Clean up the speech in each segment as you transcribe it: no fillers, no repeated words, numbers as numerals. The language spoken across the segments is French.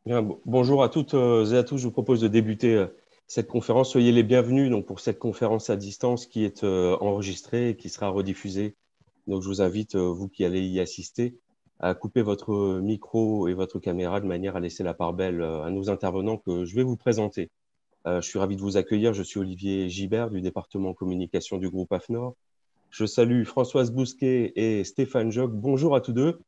Bien, bonjour à toutes et à tous. Je vous propose de débuter cette conférence. Soyez les bienvenus donc, pour cette conférence à distance qui est enregistrée et qui sera rediffusée. Donc, je vous invite, vous qui allez y assister, à couper votre micro et votre caméra de manière à laisser la part belle à nos intervenants que je vais vous présenter. Je suis ravi de vous accueillir. Je suis Olivier Gibert du département communication du groupe AFNOR. Je salue Françoise Bousquet et Stéphane Joc. Bonjour à tous deux.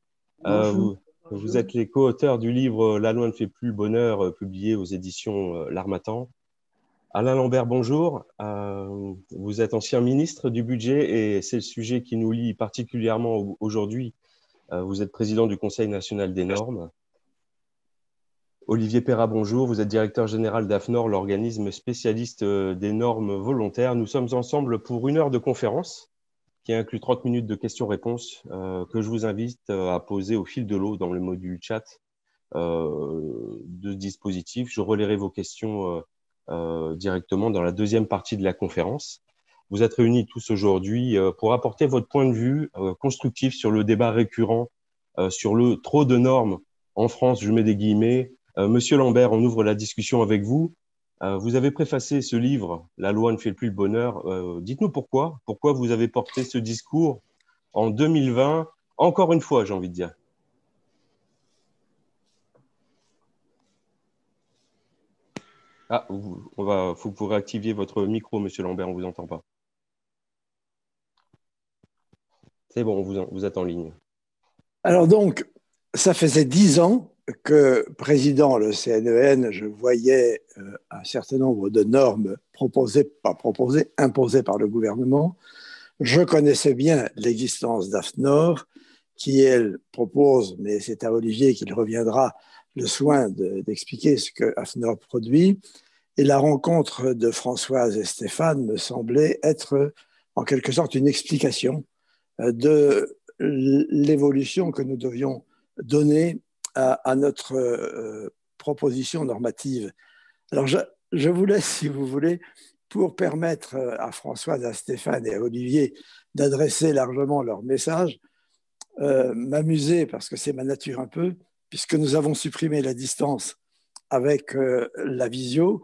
Bonjour. Vous êtes les co-auteurs du livre La loi ne fait plus le bonheur, publié aux éditions L'Harmattan. Alain Lambert, bonjour. Vous êtes ancien ministre du Budget et c'est le sujet qui nous lie particulièrement aujourd'hui. Vous êtes président du Conseil national des normes. Olivier Perrat, bonjour. Vous êtes directeur général d'AFNOR, l'organisme spécialiste des normes volontaires. Nous sommes ensemble pour 1 heure de conférence qui inclut 30 minutes de questions-réponses que je vous invite à poser au fil de l'eau dans le module chat de ce dispositif. Je relayerai vos questions directement dans la deuxième partie de la conférence. Vous êtes réunis tous aujourd'hui pour apporter votre point de vue constructif sur le débat récurrent sur le trop de normes en France, je mets des guillemets. Monsieur Lambert, on ouvre la discussion avec vous. Vous avez préfacé ce livre, La loi ne fait plus le bonheur. Dites-nous pourquoi. Pourquoi vous avez porté ce discours en 2020, encore une fois, j'ai envie de dire. Ah, faut que vous réactiviez votre micro, Monsieur Lambert, on vous entend pas. C'est bon, vous êtes en ligne. Alors donc, ça faisait 10 ans que, président le CNEN, je voyais un certain nombre de normes proposées, pas proposées, imposées par le gouvernement. Je connaissais bien l'existence d'AFNOR, qui, elle, propose, mais c'est à Olivier qu'il reviendra, le soin d'expliquer ce que AFNOR produit. Et la rencontre de Françoise et Stéphane me semblait être, en quelque sorte, une explication de l'évolution que nous devions donner à notre proposition normative. Alors, je vous laisse, si vous voulez, pour permettre à Françoise, à Stéphane et à Olivier d'adresser largement leur message, m'amuser, parce que c'est ma nature un peu, puisque nous avons supprimé la distance avec la visio,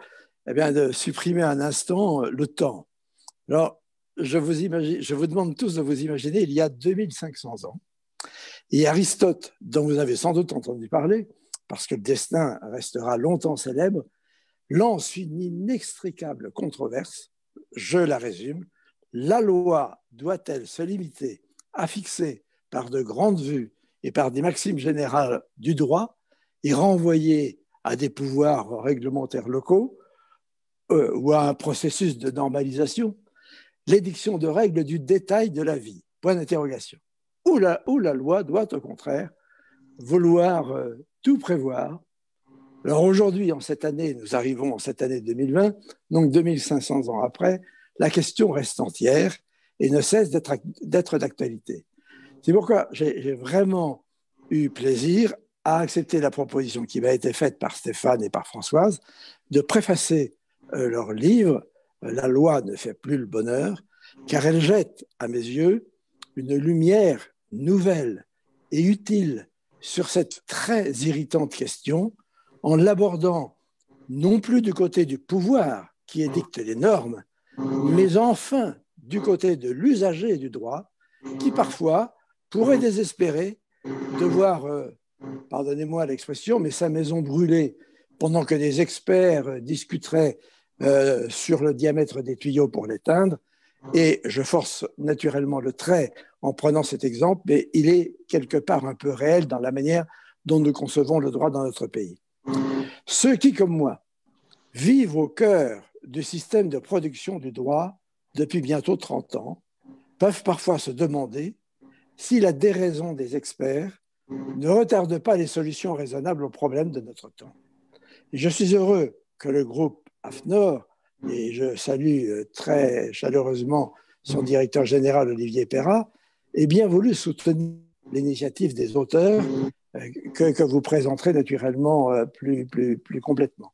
eh bien, de supprimer un instant le temps. Alors, je vous demande tous de vous imaginer, il y a 2500 ans, et Aristote, dont vous avez sans doute entendu parler, parce que le destin restera longtemps célèbre, lance une inextricable controverse. Je la résume. La loi doit-elle se limiter à fixer par de grandes vues et par des maximes générales du droit et renvoyer à des pouvoirs réglementaires locaux ou à un processus de normalisation l'édiction de règles du détail de la vie. Point d'interrogation. Ou la loi doit, au contraire, vouloir tout prévoir. Alors aujourd'hui, en cette année, nous arrivons en cette année 2020, donc 2500 ans après, la question reste entière et ne cesse d'être d'actualité. C'est pourquoi j'ai vraiment eu plaisir à accepter la proposition qui m'a été faite par Stéphane et par Françoise de préfacer leur livre La loi ne fait plus le bonheur, car elle jette, à mes yeux, une lumière nouvelle et utile sur cette très irritante question en l'abordant non plus du côté du pouvoir qui édicte les normes, mais enfin du côté de l'usager du droit qui parfois pourrait désespérer de voir, pardonnez-moi l'expression, mais sa maison brûler pendant que des experts discuteraient sur le diamètre des tuyaux pour l'éteindre. Et je force naturellement le trait en prenant cet exemple, mais il est quelque part un peu réel dans la manière dont nous concevons le droit dans notre pays. Ceux qui, comme moi, vivent au cœur du système de production du droit depuis bientôt 30 ans peuvent parfois se demander si la déraison des experts ne retarde pas les solutions raisonnables aux problèmes de notre temps. Et je suis heureux que le groupe AFNOR, et je salue très chaleureusement son directeur général Olivier Perrat, ait bien voulu soutenir l'initiative des auteurs que vous présenterez naturellement plus complètement.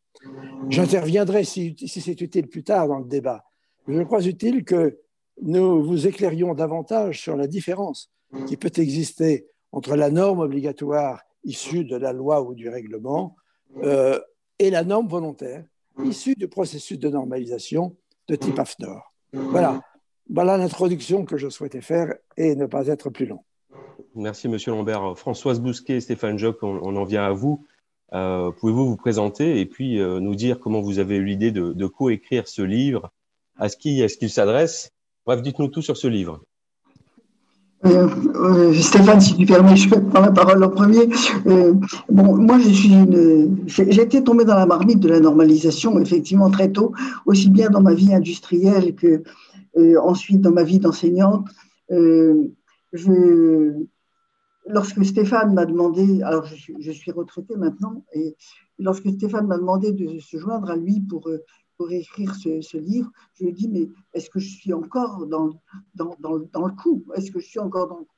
J'interviendrai si c'est utile plus tard dans le débat. Je crois utile que nous vous éclairions davantage sur la différence qui peut exister entre la norme obligatoire issue de la loi ou du règlement et la norme volontaire, issue du processus de normalisation de type AFNOR. Voilà, voilà l'introduction que je souhaitais faire et ne pas être plus long. Merci, Monsieur Lambert. Françoise Bousquet et Stéphane Joc, on en vient à vous. Pouvez-vous vous présenter et puis nous dire comment vous avez eu l'idée de coécrire ce livre? À qui est-ce qu'il s'adresse? Bref, dites-nous tout sur ce livre. Stéphane, si tu permets, je vais prendre la parole en premier. Bon, moi, j'ai été tombée dans la marmite de la normalisation, effectivement, très tôt, aussi bien dans ma vie industrielle que ensuite dans ma vie d'enseignante. Lorsque Stéphane m'a demandé, alors je suis retraitée maintenant, et lorsque Stéphane m'a demandé de se joindre à lui pour écrire ce livre, je lui ai dit, mais est-ce que je suis encore dans le coup? Est-ce que je suis encore dans le coup?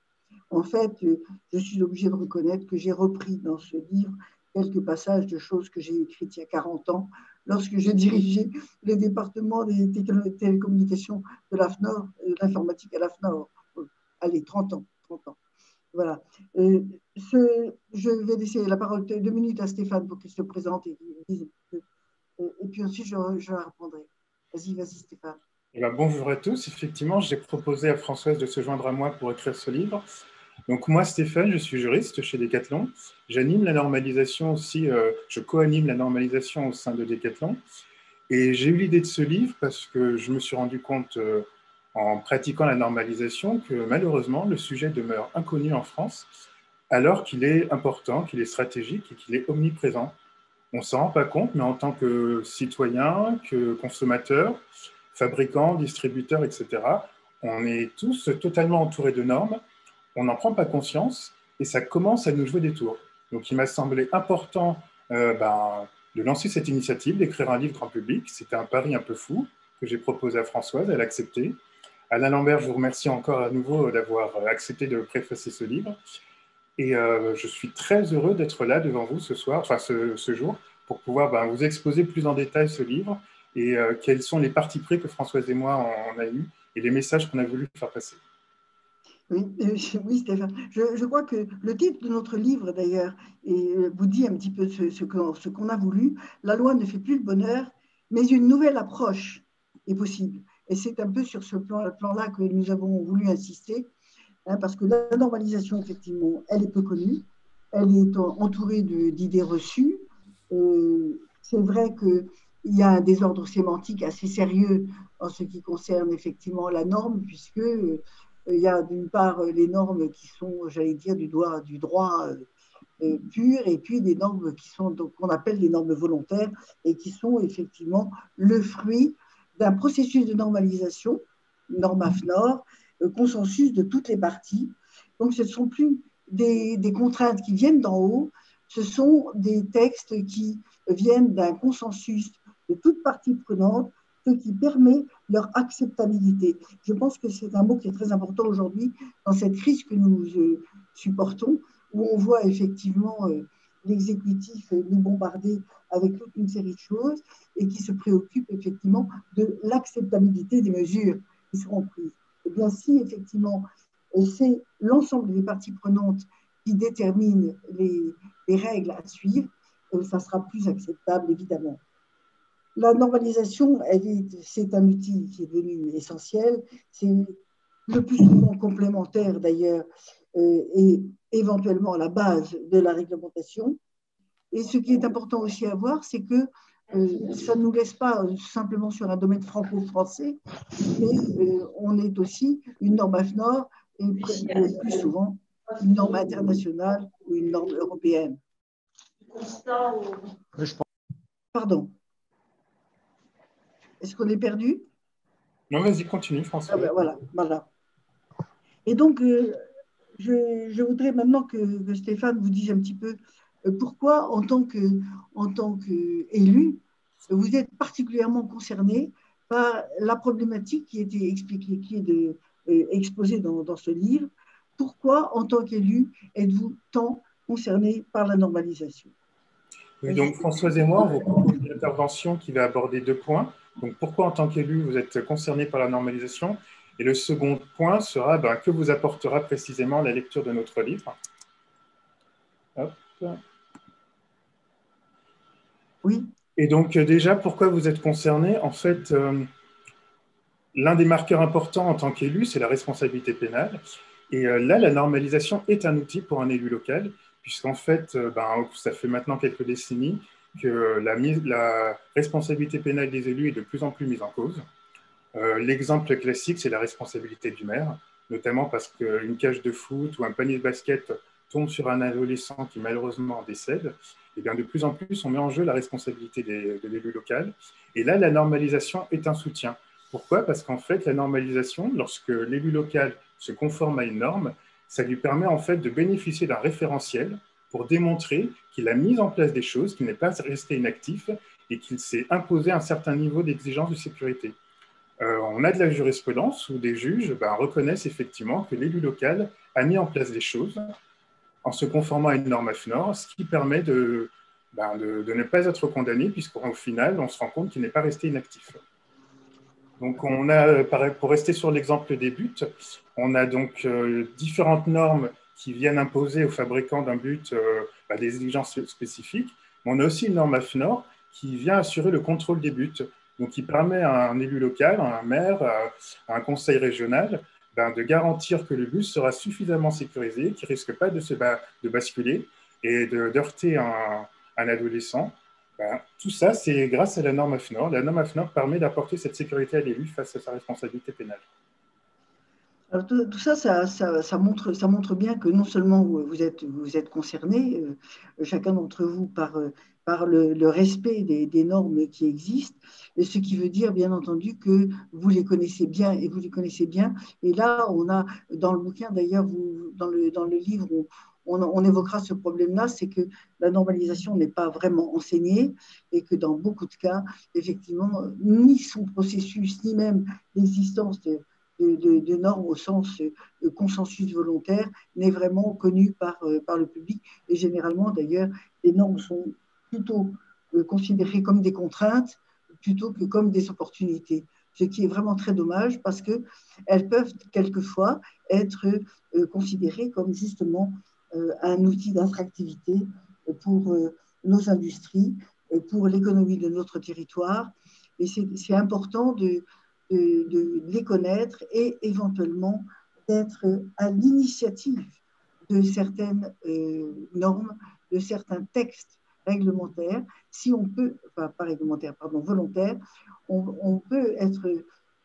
En fait, je suis obligée de reconnaître que j'ai repris dans ce livre quelques passages de choses que j'ai écrites il y a 40 ans, lorsque j'ai dirigé le département des télécommunications de l'AFNOR, de l'informatique à l'AFNOR. Allez, 30 ans. Voilà. Je vais laisser la parole 2 minutes à Stéphane pour qu'il se présente et puis ensuite je répondrai. Vas-y Stéphane. Eh bien, bonjour à tous. Effectivement, j'ai proposé à Françoise de se joindre à moi pour écrire ce livre. Donc moi, Stéphane, je suis juriste chez Decathlon. J'anime la normalisation aussi, je co-anime la normalisation au sein de Decathlon. Et j'ai eu l'idée de ce livre parce que je me suis rendu compte en pratiquant la normalisation que malheureusement, le sujet demeure inconnu en France, alors qu'il est important, qu'il est stratégique et qu'il est omniprésent. On ne s'en rend pas compte, mais en tant que citoyen, que consommateur, fabricant, distributeur, etc., on est tous totalement entourés de normes, on n'en prend pas conscience et ça commence à nous jouer des tours. Donc il m'a semblé important de lancer cette initiative, d'écrire un livre grand public. C'était un pari un peu fou que j'ai proposé à Françoise, elle a accepté. Alain Lambert, je vous remercie encore à nouveau d'avoir accepté de préfacer ce livre. Et je suis très heureux d'être là devant vous ce soir, enfin ce jour, pour pouvoir vous exposer plus en détail ce livre et quels sont les partis pris que Françoise et moi on a eus et les messages qu'on a voulu faire passer. Oui, Stéphane. Je crois que le titre de notre livre, d'ailleurs, vous dit un petit peu ce qu'on a voulu. La loi ne fait plus le bonheur, mais une nouvelle approche est possible. Et c'est un peu sur ce plan-là que nous avons voulu insister, parce que la normalisation, effectivement, elle est peu connue, elle est entourée d'idées reçues. C'est vrai qu'il y a un désordre sémantique assez sérieux en ce qui concerne effectivement la norme, puisque il y a d'une part les normes qui sont, j'allais dire, du droit pur, et puis des normes qui sont qu'on appelle les normes volontaires et qui sont effectivement le fruit d'un processus de normalisation, norme AFNOR, consensus de toutes les parties. Donc ce ne sont plus des contraintes qui viennent d'en haut, ce sont des textes qui viennent d'un consensus de toutes parties prenantes, ce qui permet leur acceptabilité. Je pense que c'est un mot qui est très important aujourd'hui dans cette crise que nous supportons, où on voit effectivement l'exécutif nous bombarder avec toute une série de choses et qui se préoccupe effectivement de l'acceptabilité des mesures qui seront prises. Et bien si effectivement c'est l'ensemble des parties prenantes qui déterminent les règles à suivre, ça sera plus acceptable évidemment. La normalisation, c'est un outil qui est devenu essentiel, c'est le plus souvent complémentaire d'ailleurs et éventuellement la base de la réglementation. Et ce qui est important aussi à voir, c'est que ça ne nous laisse pas simplement sur un domaine franco-français, mais on est aussi une norme AFNOR et plus souvent une norme internationale ou une norme européenne. Pardon. Est-ce qu'on est perdu? Non, vas-y, continue, François. Voilà. Et donc, je voudrais maintenant que Stéphane vous dise un petit peu pourquoi, en tant qu'élu, vous êtes particulièrement concerné par la problématique qui était expliquée, qui est exposée dans ce livre. Pourquoi, en tant qu'élu, êtes-vous tant concerné par la normalisation? Oui, donc Françoise et moi, on vous propose une intervention qui va aborder 2 points. Donc, pourquoi en tant qu'élu, vous êtes concerné par la normalisation? Et le second point sera que vous apportera précisément la lecture de notre livre. Hop. Oui. Et donc, déjà, pourquoi vous êtes concerné? En fait, l'un des marqueurs importants en tant qu'élu, c'est la responsabilité pénale. Et là, la normalisation est un outil pour un élu local, puisqu'en fait, ça fait maintenant quelques décennies que la responsabilité pénale des élus est de plus en plus mise en cause. L'exemple classique, c'est la responsabilité du maire, notamment parce qu'une cage de foot ou un panier de basket tombe sur un adolescent qui malheureusement décède. Et bien, de plus en plus, on met en jeu la responsabilité de l'élu local. Et là, la normalisation est un soutien. Pourquoi? Parce qu'en fait, la normalisation, lorsque l'élu local se conforme à une norme, ça lui permet en fait de bénéficier d'un référentiel pour démontrer qu'il a mis en place des choses, qu'il n'est pas resté inactif et qu'il s'est imposé un certain niveau d'exigence de sécurité. On a de la jurisprudence où des juges reconnaissent effectivement que l'élu local a mis en place des choses en se conformant à une norme AFNOR, ce qui permet de ne pas être condamné, puisqu'au final, on se rend compte qu'il n'est pas resté inactif. Donc, on a, pour rester sur l'exemple des buts, on a donc différentes normes qui viennent imposer aux fabricants d'un but des exigences spécifiques. Mais on a aussi une norme AFNOR qui vient assurer le contrôle des buts. Donc, qui permet à un élu local, à un maire, à un conseil régional, de garantir que le bus sera suffisamment sécurisé, qu'il ne risque pas de basculer et d'heurter un adolescent. Tout ça, c'est grâce à la norme AFNOR. La norme AFNOR permet d'apporter cette sécurité à l'élu face à sa responsabilité pénale. Alors, tout ça, ça montre bien que non seulement vous êtes concerné, chacun d'entre vous, par le respect des normes qui existent, et ce qui veut dire, bien entendu, que vous les connaissez bien, et vous les connaissez bien. Et là, on a, dans le bouquin, d'ailleurs, dans le livre, on évoquera ce problème-là, c'est que la normalisation n'est pas vraiment enseignée, et que dans beaucoup de cas, effectivement, ni son processus, ni même l'existence de normes au sens consensus volontaire n'est vraiment connu par le public. Et généralement, d'ailleurs, les normes sont plutôt considérées comme des contraintes plutôt que comme des opportunités. Ce qui est vraiment très dommage parce qu'elles peuvent quelquefois être considérées comme justement un outil d'attractivité pour nos industries, pour l'économie de notre territoire. Et c'est important de les connaître et éventuellement d'être à l'initiative de certaines normes, de certains textes réglementaires. Si on peut, enfin pas réglementaires, pardon, volontaires, on peut être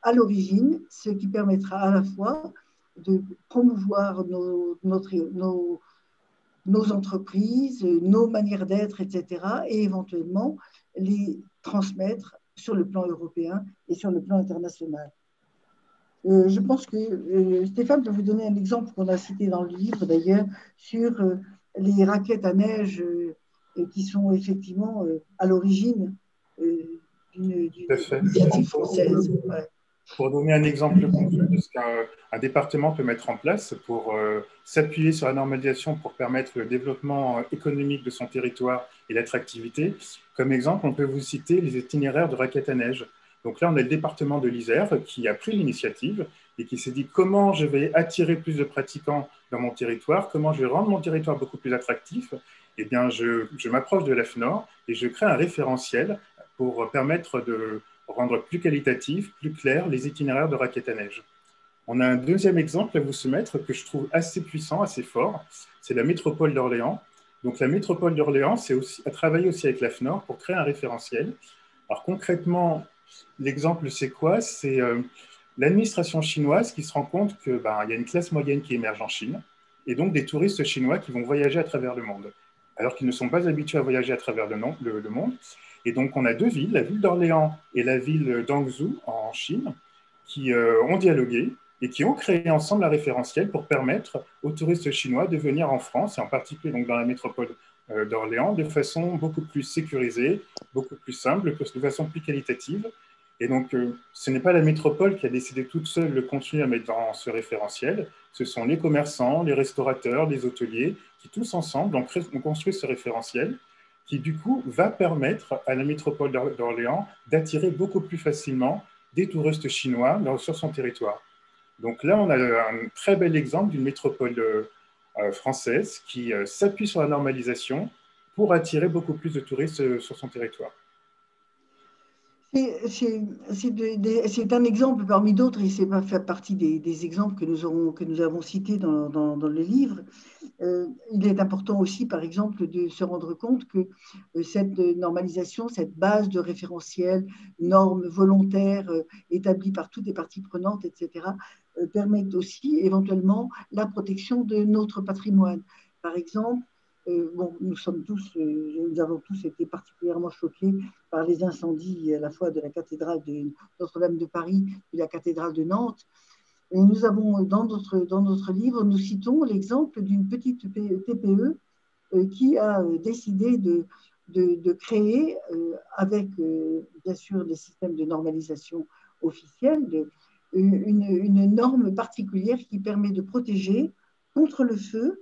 à l'origine, ce qui permettra à la fois de promouvoir nos entreprises, nos manières d'être, etc., et éventuellement les transmettre sur le plan européen et sur le plan international. Je pense que Stéphane peut vous donner un exemple qu'on a cité dans le livre d'ailleurs sur les raquettes à neige qui sont effectivement à l'origine d'une initiative française. Ouais. Pour donner un exemple concret de ce qu'un département peut mettre en place pour s'appuyer sur la normalisation pour permettre le développement économique de son territoire et l'attractivité, comme exemple, on peut vous citer les itinéraires de raquettes à neige. Donc là, on a le département de l'Isère qui a pris l'initiative et qui s'est dit comment je vais attirer plus de pratiquants dans mon territoire, comment je vais rendre mon territoire beaucoup plus attractif. Eh bien, je m'approche de l'AFNOR et je crée un référentiel pour permettre de rendre plus qualitatif, plus clair les itinéraires de raquettes à neige. On a un deuxième exemple à vous soumettre que je trouve assez puissant, assez fort, c'est la métropole d'Orléans. Donc la métropole d'Orléans a travaillé aussi avec l'AFNOR pour créer un référentiel. Alors concrètement, l'exemple c'est quoi? C'est l'administration chinoise qui se rend compte qu'il y a une classe moyenne qui émerge en Chine et donc des touristes chinois qui vont voyager à travers le monde, alors qu'ils ne sont pas habitués à voyager à travers le monde. Et donc, on a deux villes, la ville d'Orléans et la ville d'Hangzhou en Chine, qui ont dialogué et qui ont créé ensemble un référentiel pour permettre aux touristes chinois de venir en France, et en particulier donc dans la métropole d'Orléans, de façon beaucoup plus sécurisée, beaucoup plus simple, de façon plus qualitative. Et donc, ce n'est pas la métropole qui a décidé toute seule le contenu à mettre dans ce référentiel, ce sont les commerçants, les restaurateurs, les hôteliers, qui tous ensemble ont construit ce référentiel, qui du coup va permettre à la métropole d'Orléans d'attirer beaucoup plus facilement des touristes chinois sur son territoire. Donc là, on a un très bel exemple d'une métropole française qui s'appuie sur la normalisation pour attirer beaucoup plus de touristes sur son territoire. C'est un exemple parmi d'autres, et c'est fait partie des exemples que nous avons cités dans le livre. Il est important aussi, par exemple, de se rendre compte que cette normalisation, cette base de référentiel, normes volontaires établies par toutes les parties prenantes, etc., permettent aussi éventuellement la protection de notre patrimoine. Par exemple, bon, nous avons tous été particulièrement choqués par les incendies à la fois de la cathédrale de Notre-Dame de Paris et de la cathédrale de Nantes. Et nous avons, dans notre livre, nous citons l'exemple d'une petite TPE qui a décidé de créer, avec bien sûr des systèmes de normalisation officiels, une norme particulière qui permet de protéger contre le feu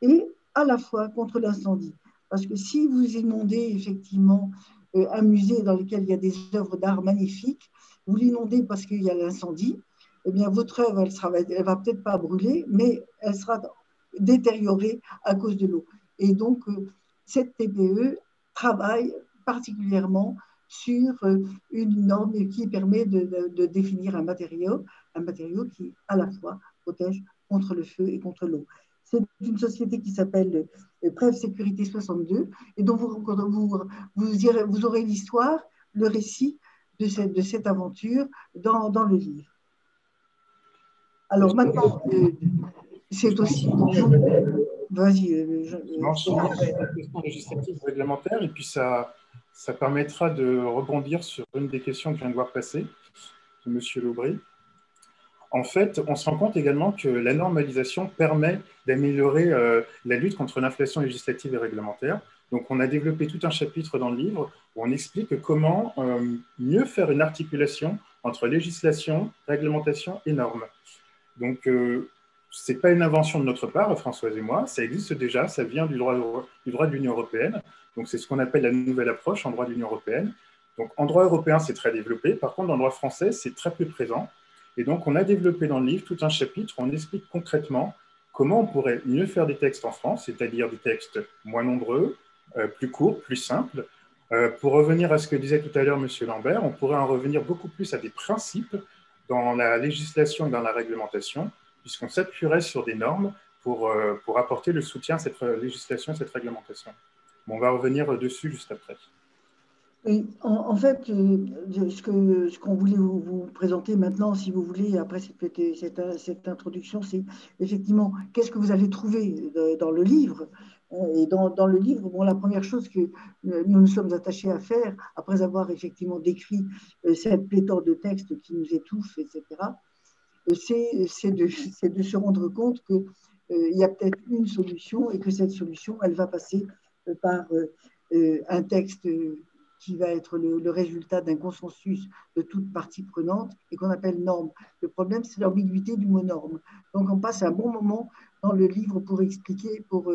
et à la fois contre l'incendie. Parce que si vous inondez effectivement un musée dans lequel il y a des œuvres d'art magnifiques, vous l'inondez parce qu'il y a l'incendie, eh bien votre œuvre, elle va peut-être pas brûler, mais elle sera détériorée à cause de l'eau. Et donc, cette TPE travaille particulièrement sur une norme qui permet de définir un matériau qui, à la fois, protège contre le feu et contre l'eau. C'est une société qui s'appelle Preuve Sécurité 62 et dont vous aurez l'histoire, le récit de cette aventure dans le livre. Alors maintenant, c'est aussi... Vas-y. La question législative réglementaire, et puis ça permettra de rebondir sur une des questions que je viens de voir passer de M. Laubry. En fait, on se rend compte également que la normalisation permet d'améliorer la lutte contre l'inflation législative et réglementaire. Donc, on a développé tout un chapitre dans le livre où on explique comment mieux faire une articulation entre législation, réglementation et normes. Donc, ce n'est pas une invention de notre part, Françoise et moi, ça existe déjà, ça vient du droit de l'Union européenne. Donc, c'est ce qu'on appelle la nouvelle approche en droit de l'Union européenne. Donc, en droit européen, c'est très développé. Par contre, dans le droit français, c'est très peu présent. Et donc, on a développé dans le livre tout un chapitre où on explique concrètement comment on pourrait mieux faire des textes en France, c'est-à-dire des textes moins nombreux, plus courts, plus simples. Pour revenir à ce que disait tout à l'heure M. Lambert, on pourrait en revenir beaucoup plus à des principes dans la législation et dans la réglementation, puisqu'on s'appuierait sur des normes pour apporter le soutien à cette législation et cette réglementation. Bon, on va revenir dessus juste après. Oui, en fait, ce qu'on voulait vous présenter maintenant, si vous voulez, après cette introduction, c'est effectivement qu'est-ce que vous avez trouvé dans le livre. Et dans le livre, bon, la première chose que nous nous sommes attachés à faire, après avoir effectivement décrit cette pléthore de textes qui nous étouffent, etc., c'est de se rendre compte qu'il y a peut-être une solution et que cette solution, elle va passer par un texte qui va être le résultat d'un consensus de toutes parties prenantes et qu'on appelle norme. Le problème, c'est l'ambiguïté du mot norme. Donc, on passe un bon moment dans le livre pour expliquer, pour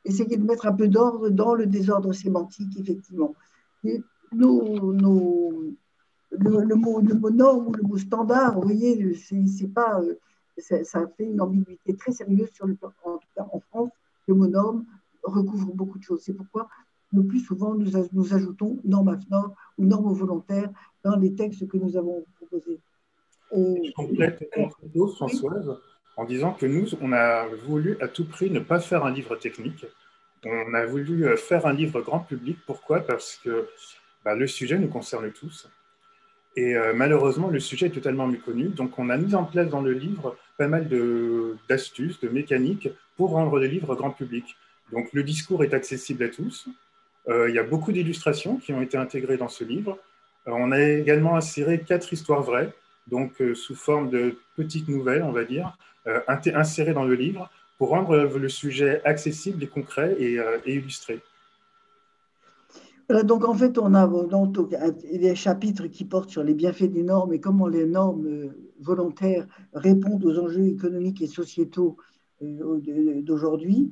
essayer de mettre un peu d'ordre dans le désordre sémantique, effectivement. Et le mot norme ou le mot standard, vous voyez, c'est pas, ça fait une ambiguïté très sérieuse sur le plan. En tout cas, en France, le mot norme recouvre beaucoup de choses. C'est pourquoi le plus souvent, nous ajoutons norme AFNOR ou norme volontaire dans les textes que nous avons proposés. Je complète Françoise, en disant que nous, on a voulu à tout prix ne pas faire un livre technique. On a voulu faire un livre grand public. Pourquoi ? Parce que le sujet nous concerne tous. Et malheureusement, le sujet est totalement méconnu. Donc, on a mis en place dans le livre pas mal d'astuces, de mécaniques pour rendre le livre grand public. Donc, le discours est accessible à tous. Il y a beaucoup d'illustrations qui ont été intégrées dans ce livre. On a également inséré 4 histoires vraies, donc sous forme de petites nouvelles, on va dire, insérées dans le livre pour rendre le sujet accessible et concret et illustré. Donc, en fait, on a des chapitres qui portent sur les bienfaits des normes et comment les normes volontaires répondent aux enjeux économiques et sociétaux d'aujourd'hui.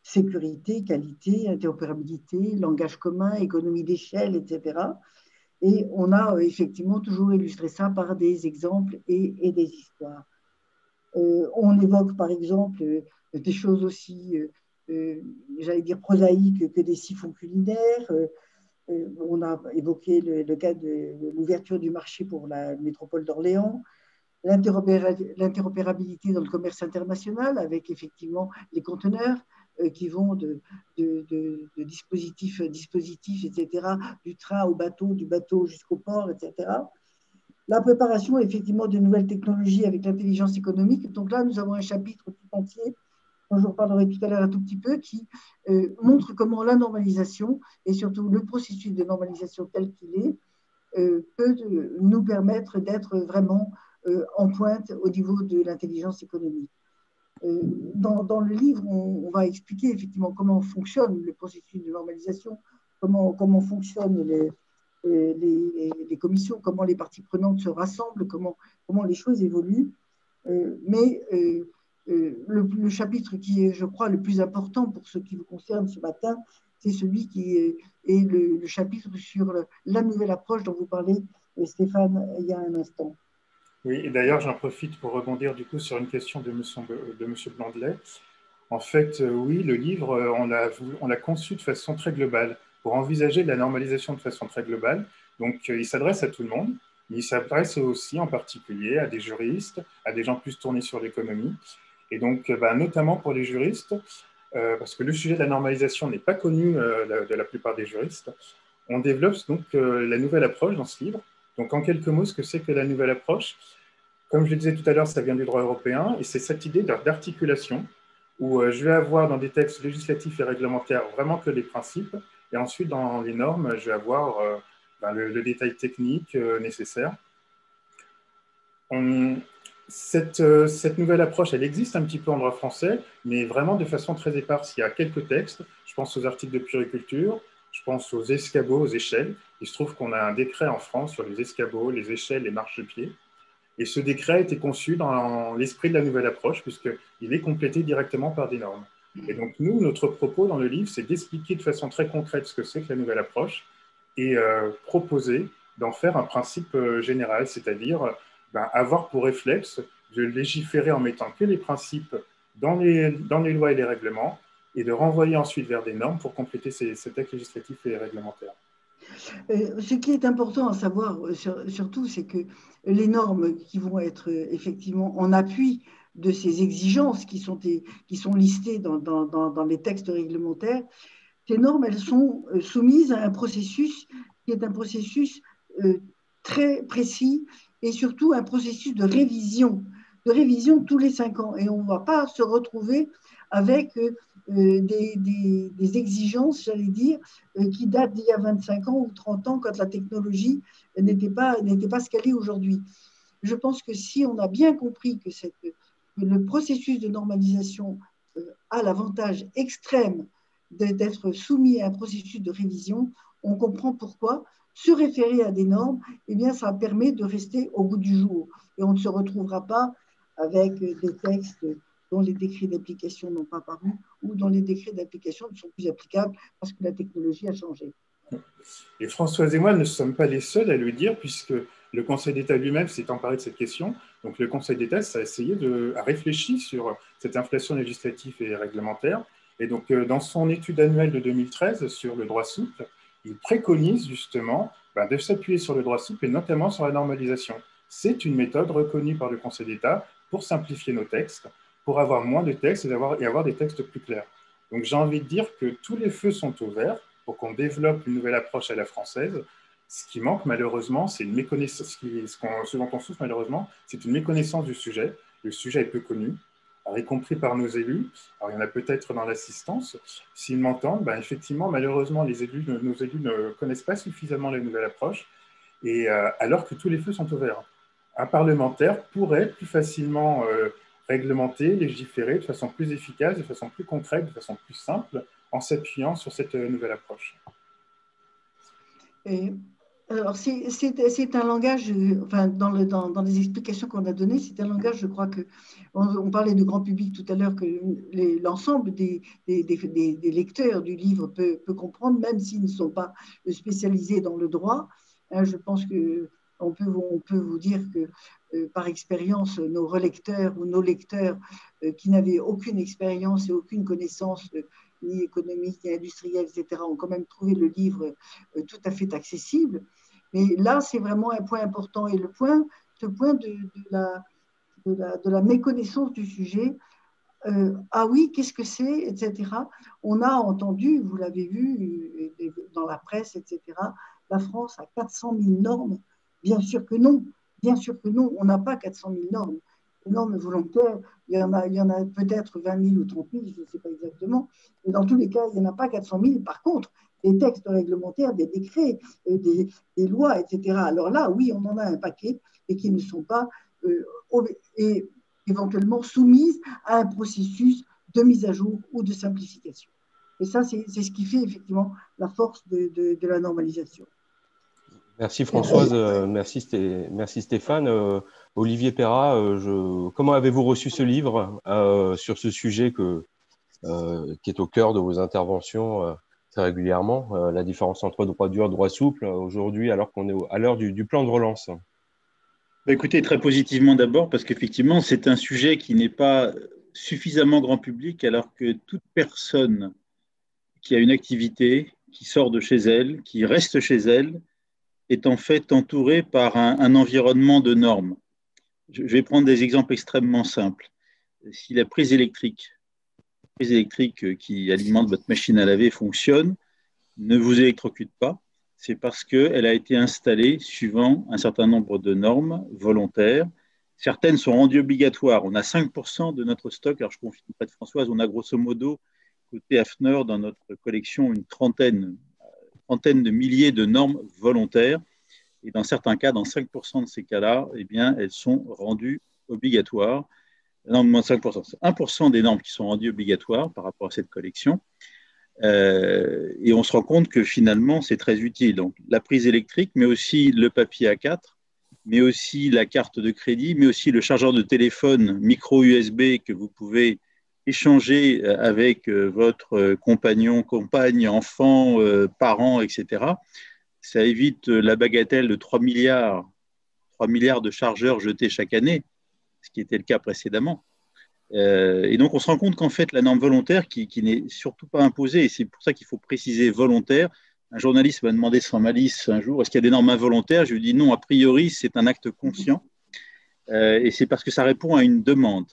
Sécurité, qualité, interopérabilité, langage commun, économie d'échelle, etc. Et on a effectivement toujours illustré ça par des exemples et des histoires. On évoque par exemple des choses aussi j'allais dire prosaïques que des siphons culinaires. On a évoqué le cas de l'ouverture du marché pour la métropole d'Orléans, l'interopérabilité dans le commerce international avec effectivement les conteneurs qui vont de dispositifs, etc., du train au bateau, du bateau jusqu'au port, etc. La préparation effectivement de nouvelles technologies avec l'intelligence économique. Donc là, nous avons un chapitre tout entier dont je vous reparlerai tout à l'heure un tout petit peu, qui montre comment la normalisation et surtout le processus de normalisation tel qu'il est peut nous permettre d'être vraiment en pointe au niveau de l'intelligence économique. Dans le livre, on va expliquer effectivement comment fonctionne le processus de normalisation, comment fonctionnent les commissions, comment les parties prenantes se rassemblent, comment les choses évoluent. Mais le chapitre qui est, je crois, le plus important pour ce qui vous concerne ce matin, c'est celui qui est le chapitre sur la nouvelle approche dont vous parlez, Stéphane, il y a un instant. Oui, et d'ailleurs, j'en profite pour rebondir du coup sur une question de M. Blandelet. En fait, oui, le livre, on l'a conçu de façon très globale, pour envisager la normalisation de façon très globale. Donc, il s'adresse à tout le monde, mais il s'adresse aussi en particulier à des juristes, à des gens plus tournés sur l'économie. Et donc, notamment pour les juristes, parce que le sujet de la normalisation n'est pas connu de la plupart des juristes, on développe donc la nouvelle approche dans ce livre. Donc, en quelques mots, ce que c'est que la nouvelle approche, comme je le disais tout à l'heure, ça vient du droit européen, et c'est cette idée d'articulation, où je vais avoir dans des textes législatifs et réglementaires vraiment que les principes, et ensuite dans les normes, je vais avoir le détail technique nécessaire. Cette nouvelle approche, elle existe un petit peu en droit français, mais vraiment de façon très éparse. Il y a quelques textes, je pense aux articles de puériculture, je pense aux escabeaux, aux échelles. Il se trouve qu'on a un décret en France sur les escabeaux, les échelles, les marchepieds. Et ce décret a été conçu dans l'esprit de la nouvelle approche, puisqu'il est complété directement par des normes. Et donc, nous, notre propos dans le livre, c'est d'expliquer de façon très concrète ce que c'est que la nouvelle approche et proposer d'en faire un principe général, c'est-à-dire avoir pour réflexe de légiférer en mettant que les principes dans les lois et les règlements et de renvoyer ensuite vers des normes pour compléter ces textes législatifs et réglementaires. Ce qui est important à savoir surtout, c'est que les normes qui vont être effectivement en appui de ces exigences qui sont listées dans les textes réglementaires, ces normes, elles sont soumises à un processus qui est un processus très précis et surtout un processus de révision tous les 5 ans. Et on ne va pas se retrouver avec des exigences, j'allais dire, qui datent d'il y a 25 ans ou 30 ans quand la technologie n'était pas ce qu'elle est aujourd'hui. Je pense que si on a bien compris que le processus de normalisation a l'avantage extrême d'être soumis à un processus de révision, on comprend pourquoi se référer à des normes, eh bien, ça permet de rester au goût du jour. Et on ne se retrouvera pas avec des textes dont les décrets d'application n'ont pas paru ou dont les décrets d'application ne sont plus applicables parce que la technologie a changé. Et Françoise et moi ne sommes pas les seuls à le dire, puisque le Conseil d'État lui-même s'est emparé de cette question. Donc le Conseil d'État a réfléchi sur cette inflation législative et réglementaire. Et donc dans son étude annuelle de 2013 sur le droit souple, il préconise justement de s'appuyer sur le droit souple et notamment sur la normalisation. C'est une méthode reconnue par le Conseil d'État pour simplifier nos textes, pour avoir moins de textes et avoir des textes plus clairs. Donc j'ai envie de dire que tous les feux sont au vert pour qu'on développe une nouvelle approche à la française. Ce qui manque malheureusement, c'est une méconnaissance, ce dont on souffre malheureusement, c'est une méconnaissance du sujet. Le sujet est peu connu, y compris par nos élus. Alors il y en a peut-être dans l'assistance. S'ils m'entendent, effectivement, malheureusement, nos élus ne connaissent pas suffisamment la nouvelle approche, et alors que tous les feux sont au vert. Un parlementaire pourrait plus facilement réglementer, légiférer de façon plus efficace, de façon plus concrète, de façon plus simple, en s'appuyant sur cette nouvelle approche. Alors, c'est un langage, dans les explications qu'on a données, c'est un langage, je crois on parlait de grand public tout à l'heure, que l'ensemble des lecteurs du livre peut comprendre, même s'ils ne sont pas spécialisés dans le droit. Je pense que on peut vous dire que, par expérience, nos relecteurs ou nos lecteurs qui n'avaient aucune expérience et aucune connaissance ni économique, ni industrielle, etc., ont quand même trouvé le livre tout à fait accessible. Mais là, c'est vraiment un point important. Et ce point de la méconnaissance du sujet, ah oui, qu'est-ce que c'est, etc. On a entendu, vous l'avez vu dans la presse, etc., la France a 400 000 normes. Bien sûr que non, on n'a pas 400 000 normes. Les normes volontaires, il y en a peut-être 20 000 ou 30 000, je ne sais pas exactement, mais dans tous les cas, il n'y en a pas 400 000. Par contre, des textes réglementaires, des décrets, des lois, etc. Alors là, oui, on en a un paquet et qui ne sont pas éventuellement soumises à un processus de mise à jour ou de simplification. Et ça, c'est ce qui fait effectivement la force de la normalisation. Merci Françoise, merci Stéphane. Olivier Perra, comment avez-vous reçu ce livre sur ce sujet qui est au cœur de vos interventions très régulièrement, la différence entre droit dur et droit souple aujourd'hui, alors qu'on est à l'heure du plan de relance? Écoutez, très positivement d'abord, parce qu'effectivement, c'est un sujet qui n'est pas suffisamment grand public, alors que toute personne qui a une activité, qui sort de chez elle, qui reste chez elle, est en fait entourée par un environnement de normes. Je vais prendre des exemples extrêmement simples. Si la prise électrique qui alimente votre machine à laver fonctionne, ne vous électrocute pas, c'est parce qu'elle a été installée suivant un certain nombre de normes volontaires. Certaines sont rendues obligatoires. On a 5% de notre stock. Alors, je confie auprès de Françoise, on a grosso modo, côté Hafner, dans notre collection, une trentaine de milliers de normes volontaires. Et dans certains cas, dans 5% de ces cas-là, eh bien, elles sont rendues obligatoires. Non, moins 5%. C'est 1% des normes qui sont rendues obligatoires par rapport à cette collection. Et on se rend compte que finalement, c'est très utile. Donc, la prise électrique, mais aussi le papier A4, mais aussi la carte de crédit, mais aussi le chargeur de téléphone micro USB que vous pouvez échanger avec votre compagnon, compagne, enfant, parents, etc. Ça évite la bagatelle de 3 milliards de chargeurs jetés chaque année, ce qui était le cas précédemment. Et donc, on se rend compte qu'en fait, la norme volontaire, qui n'est surtout pas imposée, et c'est pour ça qu'il faut préciser volontaire. Un journaliste m'a demandé sans malice un jour, est-ce qu'il y a des normes involontaires? Je lui ai dit non, a priori, c'est un acte conscient. Et c'est parce que ça répond à une demande.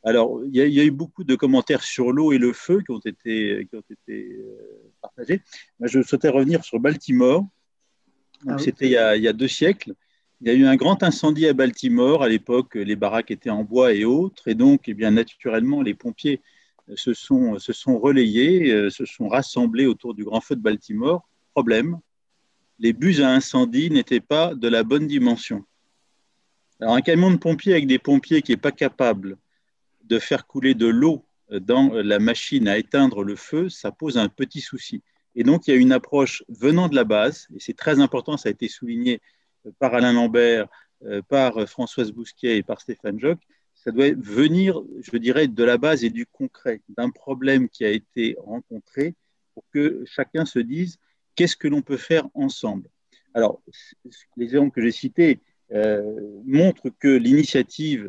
Alors, il y a eu beaucoup de commentaires sur l'eau et le feu qui ont été partagés. Moi, je souhaitais revenir sur Baltimore. C'était il y a 2 siècles. Il y a eu un grand incendie à Baltimore. À l'époque, les baraques étaient en bois et autres. Et donc, eh bien, naturellement, les pompiers se sont relayés, se sont rassemblés autour du grand feu de Baltimore. Problème, les bus à incendie n'étaient pas de la bonne dimension. Alors, un camion de pompiers avec des pompiers qui n'est pas capable de faire couler de l'eau dans la machine à éteindre le feu, ça pose un petit souci. Et donc, il y a une approche venant de la base, et c'est très important, ça a été souligné par Alain Lambert, par Françoise Bousquet et par Stéphane Joc, ça doit venir, je dirais, de la base et du concret, d'un problème qui a été rencontré pour que chacun se dise qu'est-ce que l'on peut faire ensemble. Alors, les exemples que j'ai cités montrent que l'initiative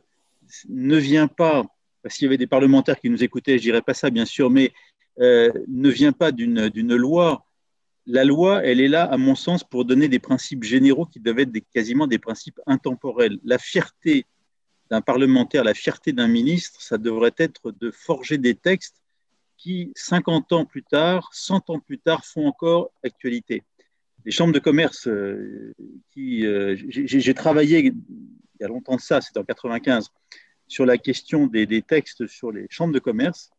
ne vient pas, parce qu'il y avait des parlementaires qui nous écoutaient, je ne dirais pas ça bien sûr, mais ne vient pas d'une loi. La loi, elle est là, à mon sens, pour donner des principes généraux qui doivent être quasiment des principes intemporels. La fierté d'un parlementaire, la fierté d'un ministre, ça devrait être de forger des textes qui, 50 ans plus tard, 100 ans plus tard, font encore actualité. Les chambres de commerce, j'ai travaillé il y a longtemps de ça, c'était en 95, sur la question des textes sur les chambres de commerce.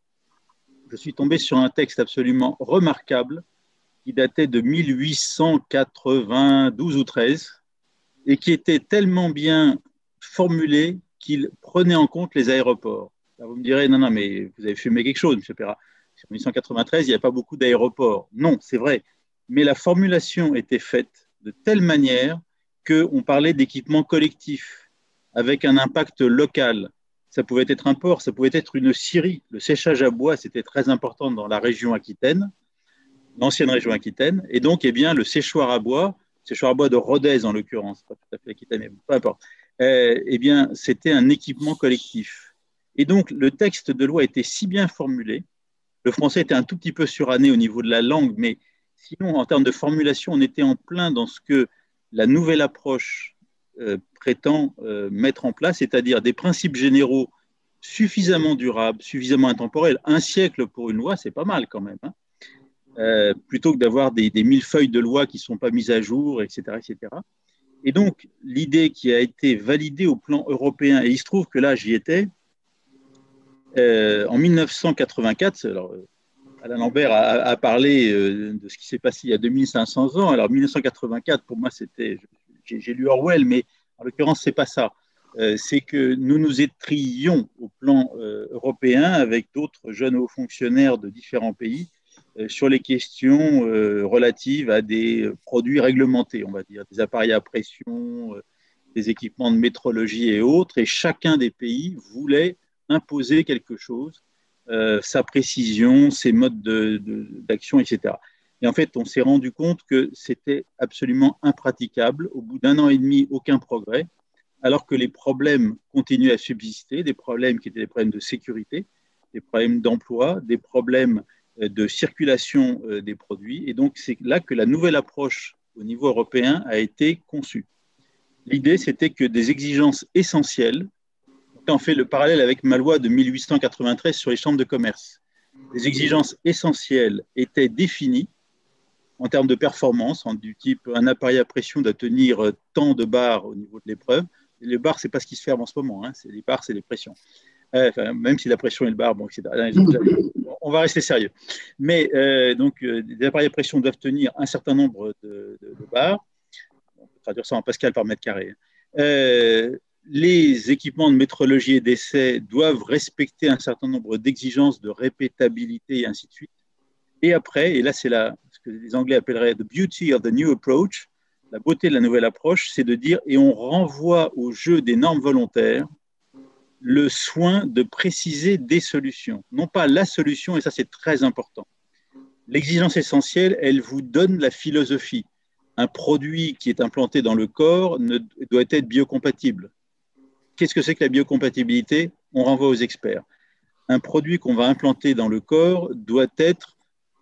Je suis tombé sur un texte absolument remarquable qui datait de 1892 ou 13 et qui était tellement bien formulé qu'il prenait en compte les aéroports. Là, vous me direz, non, mais vous avez fumé quelque chose, M. Perra. En 1893, il n'y avait pas beaucoup d'aéroports. Non, c'est vrai. Mais la formulation était faite de telle manière qu'on parlait d'équipements collectifs avec un impact local. Ça pouvait être un port, ça pouvait être une scierie. Le séchage à bois, c'était très important dans la région Aquitaine, l'ancienne région Aquitaine. Et donc, eh bien, le séchoir à bois séchoir à bois de Rodez en l'occurrence, pas tout à fait Aquitaine, mais peu importe, eh bien, c'était un équipement collectif. Et donc, le texte de loi était si bien formulé, le français était un tout petit peu suranné au niveau de la langue, mais sinon, en termes de formulation, on était en plein dans ce que la nouvelle approche prétend mettre en place, c'est-à-dire des principes généraux suffisamment durables, suffisamment intemporels. Un siècle pour une loi, c'est pas mal quand même, hein. Plutôt que d'avoir des millefeuilles de loi qui ne sont pas mises à jour, etc., etc. Et donc, l'idée qui a été validée au plan européen, et il se trouve que là, j'y étais, en 1984, alors, Alain Lambert a parlé de ce qui s'est passé il y a 2500 ans. Alors, 1984, pour moi, c'était, j'ai lu Orwell, mais en l'occurrence, ce n'est pas ça. C'est que nous nous étrions au plan européen avec d'autres jeunes hauts fonctionnaires de différents pays sur les questions relatives à des produits réglementés, on va dire, des appareils à pression, des équipements de métrologie et autres. Et chacun des pays voulait imposer quelque chose, sa précision, ses modes d'action, etc. Et en fait, on s'est rendu compte que c'était absolument impraticable. Au bout d'1 an et demi, aucun progrès, alors que les problèmes continuaient à subsister, des problèmes qui étaient des problèmes de sécurité, des problèmes d'emploi, des problèmes de circulation des produits. Et donc, c'est là que la nouvelle approche au niveau européen a été conçue. L'idée, c'était que des exigences essentielles, on fait le parallèle avec ma loi de 1893 sur les chambres de commerce, les exigences essentielles étaient définies en termes de performance, du type un appareil à pression doit tenir tant de bars au niveau de l'épreuve. Les bars, ce n'est pas ce qui se ferme en ce moment, hein. Les bars, c'est les pressions. Enfin, même si la pression est le bar, bon, etc. On va rester sérieux. Mais donc, les appareils à pression doivent tenir un certain nombre de bars. On peut traduire ça en Pascal par mètre carré. Les équipements de métrologie et d'essai doivent respecter un certain nombre d'exigences de répétabilité et ainsi de suite. Et après, et là c'est ce que les Anglais appelleraient the beauty of the new approach, la beauté de la nouvelle approche, c'est de dire, et on renvoie au jeu des normes volontaires le soin de préciser des solutions, non pas la solution, et ça c'est très important. L'exigence essentielle, elle vous donne la philosophie. Un produit qui est implanté dans le corps doit être biocompatible. Qu'est-ce que c'est que la biocompatibilité? On renvoie aux experts. Un produit qu'on va implanter dans le corps doit être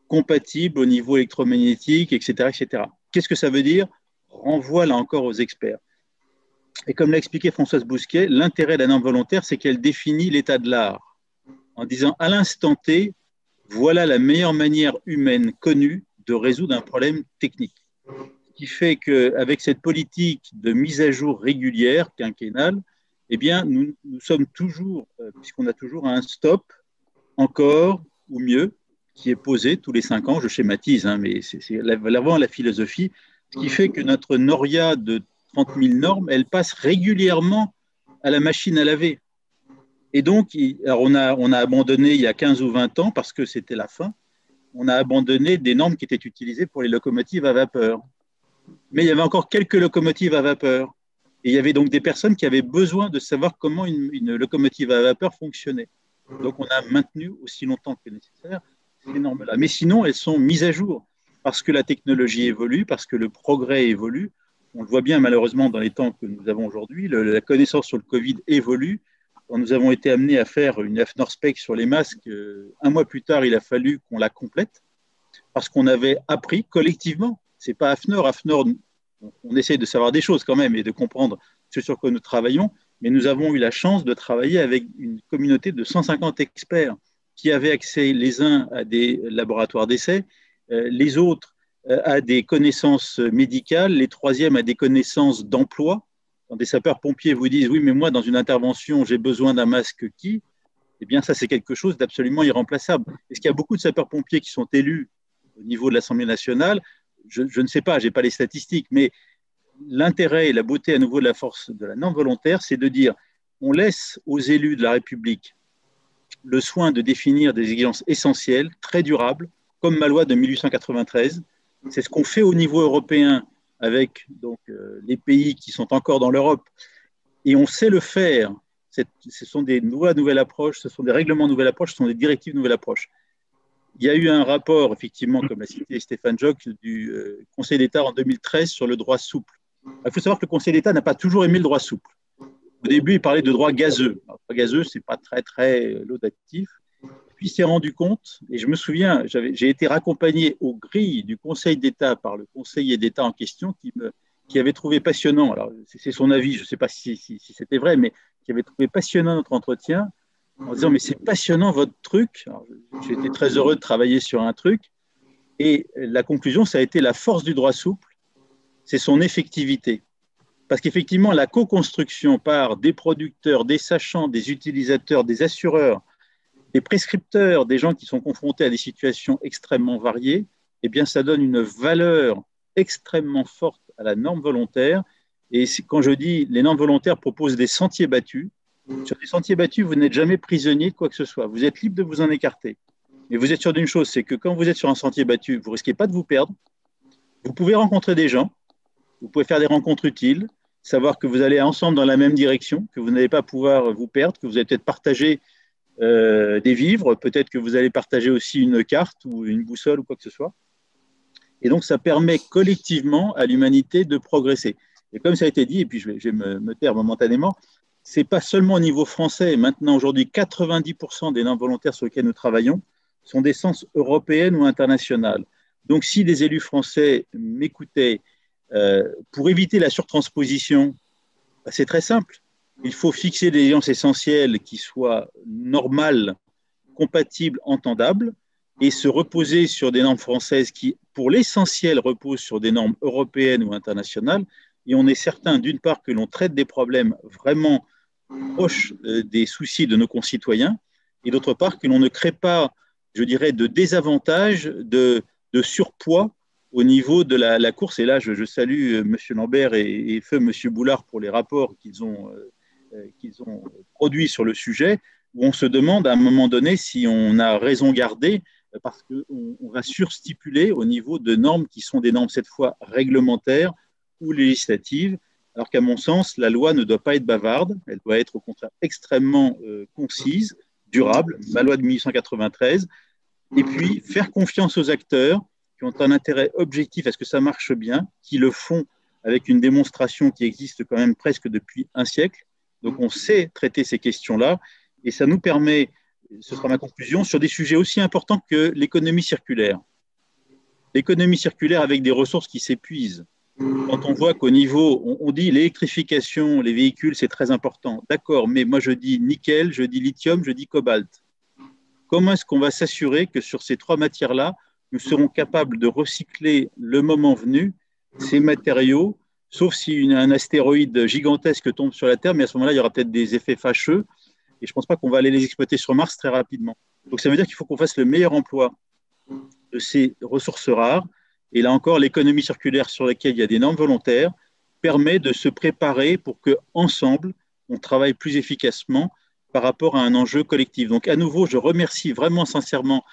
compatible au niveau électromagnétique, etc., etc. Qu'est-ce que ça veut dire? Renvoie là encore aux experts. Et comme l'a expliqué Françoise Bousquet, l'intérêt de la norme volontaire, c'est qu'elle définit l'état de l'art en disant à l'instant T, voilà la meilleure manière humaine connue de résoudre un problème technique. Ce qui fait qu'avec cette politique de mise à jour régulière, quinquennale, eh bien, nous sommes toujours, puisqu'on a toujours un stop, encore ou mieux, qui est posé tous les 5 ans, je schématise, hein, mais c'est vraiment la philosophie, ce qui fait que notre noria de 30 000 normes, elle passe régulièrement à la machine à laver. Et donc, alors on a abandonné il y a 15 ou 20 ans, parce que c'était la fin, on a abandonné des normes qui étaient utilisées pour les locomotives à vapeur. Mais il y avait encore quelques locomotives à vapeur. Et il y avait donc des personnes qui avaient besoin de savoir comment une locomotive à vapeur fonctionnait. Donc, on a maintenu aussi longtemps que nécessaire ces normes-là. Mais sinon, elles sont mises à jour parce que la technologie évolue, parce que le progrès évolue. On le voit bien, malheureusement, dans les temps que nous avons aujourd'hui. La connaissance sur le Covid évolue. Quand nous avons été amenés à faire une AFNOR-SPEC sur les masques, 1 mois plus tard, il a fallu qu'on la complète parce qu'on avait appris collectivement. Ce n'est pas AFNOR. AFNOR, on essaie de savoir des choses quand même et de comprendre ce sur quoi nous travaillons, mais nous avons eu la chance de travailler avec une communauté de 150 experts qui avaient accès les uns à des laboratoires d'essai, les autres à des connaissances médicales, les troisièmes à des connaissances d'emploi. Quand des sapeurs-pompiers vous disent « oui, mais moi, dans une intervention, j'ai besoin d'un masque qui ?» Eh bien, ça, c'est quelque chose d'absolument irremplaçable. Est-ce qu'il y a beaucoup de sapeurs-pompiers qui sont élus au niveau de l'Assemblée nationale? Je ne sais pas, je n'ai pas les statistiques, mais l'intérêt et la beauté à nouveau de la force de la norme volontaire, c'est de dire on laisse aux élus de la République le soin de définir des exigences essentielles, très durables, comme ma loi de 1893. C'est ce qu'on fait au niveau européen avec donc, les pays qui sont encore dans l'Europe, et on sait le faire. Ce sont des lois nouvelle approche, ce sont des règlements nouvelle approche, ce sont des directives nouvelle approche. il y a eu un rapport, effectivement, comme l'a cité Stéphane Joc, du Conseil d'État en 2013 sur le droit souple. Il faut savoir que le Conseil d'État n'a pas toujours aimé le droit souple. Au début, il parlait de droit gazeux. Alors, le droit gazeux, ce n'est pas très, très laudatif. Puis il s'est rendu compte, et je me souviens, j'ai été raccompagné aux grilles du Conseil d'État par le conseiller d'État en question qui avait trouvé passionnant, alors c'est son avis, je ne sais pas si c'était vrai, mais qui avait trouvé passionnant notre entretien en disant mais c'est passionnant votre truc. J'ai été très heureux de travailler sur un truc et la conclusion, ça a été la force du droit souple, c'est son effectivité. Parce qu'effectivement, la co-construction par des producteurs, des sachants, des utilisateurs, des assureurs, des prescripteurs, des gens qui sont confrontés à des situations extrêmement variées, eh bien, ça donne une valeur extrêmement forte à la norme volontaire. Et quand je dis les normes volontaires proposent des sentiers battus, sur des sentiers battus, vous n'êtes jamais prisonnier de quoi que ce soit. Vous êtes libre de vous en écarter. Mais vous êtes sûr d'une chose, c'est que quand vous êtes sur un sentier battu, vous ne risquez pas de vous perdre. Vous pouvez rencontrer des gens, vous pouvez faire des rencontres utiles, savoir que vous allez ensemble dans la même direction, que vous n'allez pas pouvoir vous perdre, que vous allez peut-être partager des vivres, peut-être que vous allez partager aussi une carte ou une boussole ou quoi que ce soit. Et donc, ça permet collectivement à l'humanité de progresser. Et comme ça a été dit, et puis je vais me taire momentanément, ce n'est pas seulement au niveau français. Maintenant, aujourd'hui, 90% des normes volontaires sur lesquelles nous travaillons sont d'essence européenne ou internationale. Donc, si des élus français m'écoutaient, pour éviter la surtransposition, c'est très simple. Il faut fixer des exigences essentielles qui soient normales, compatibles, entendables, et se reposer sur des normes françaises qui, pour l'essentiel, reposent sur des normes européennes ou internationales. Et on est certain, d'une part, que l'on traite des problèmes vraiment proches des soucis de nos concitoyens, et d'autre part, que l'on ne crée pas, je dirais, de désavantages, de surpoids au niveau de la course. Et là, je salue M. Lambert et feu M. Boulard pour les rapports qu'ils ont produits sur le sujet, où on se demande à un moment donné si on a raison gardée, parce qu'on va surstipuler au niveau de normes qui sont des normes cette fois réglementaires ou législatives, alors qu'à mon sens, la loi ne doit pas être bavarde, elle doit être au contraire extrêmement concise, durable, la loi de 1893, et puis faire confiance aux acteurs qui ont un intérêt objectif à ce que ça marche bien, qui le font avec une démonstration qui existe quand même presque depuis un siècle. Donc on sait traiter ces questions-là, et ça nous permet, ce sera ma conclusion, sur des sujets aussi importants que l'économie circulaire. L'économie circulaire avec des ressources qui s'épuisent. Quand on voit qu'au niveau, on dit l'électrification, les véhicules, c'est très important. D'accord, mais moi je dis nickel, je dis lithium, je dis cobalt. Comment est-ce qu'on va s'assurer que sur ces trois matières-là, nous serons capables de recycler le moment venu ces matériaux, sauf si un astéroïde gigantesque tombe sur la Terre, mais à ce moment-là, il y aura peut-être des effets fâcheux, et je ne pense pas qu'on va aller les exploiter sur Mars très rapidement. Donc ça veut dire qu'il faut qu'on fasse le meilleur emploi de ces ressources rares, et là encore, l'économie circulaire sur laquelle il y a des normes volontaires permet de se préparer pour qu'ensemble, on travaille plus efficacement par rapport à un enjeu collectif. Donc à nouveau, je remercie vraiment sincèrement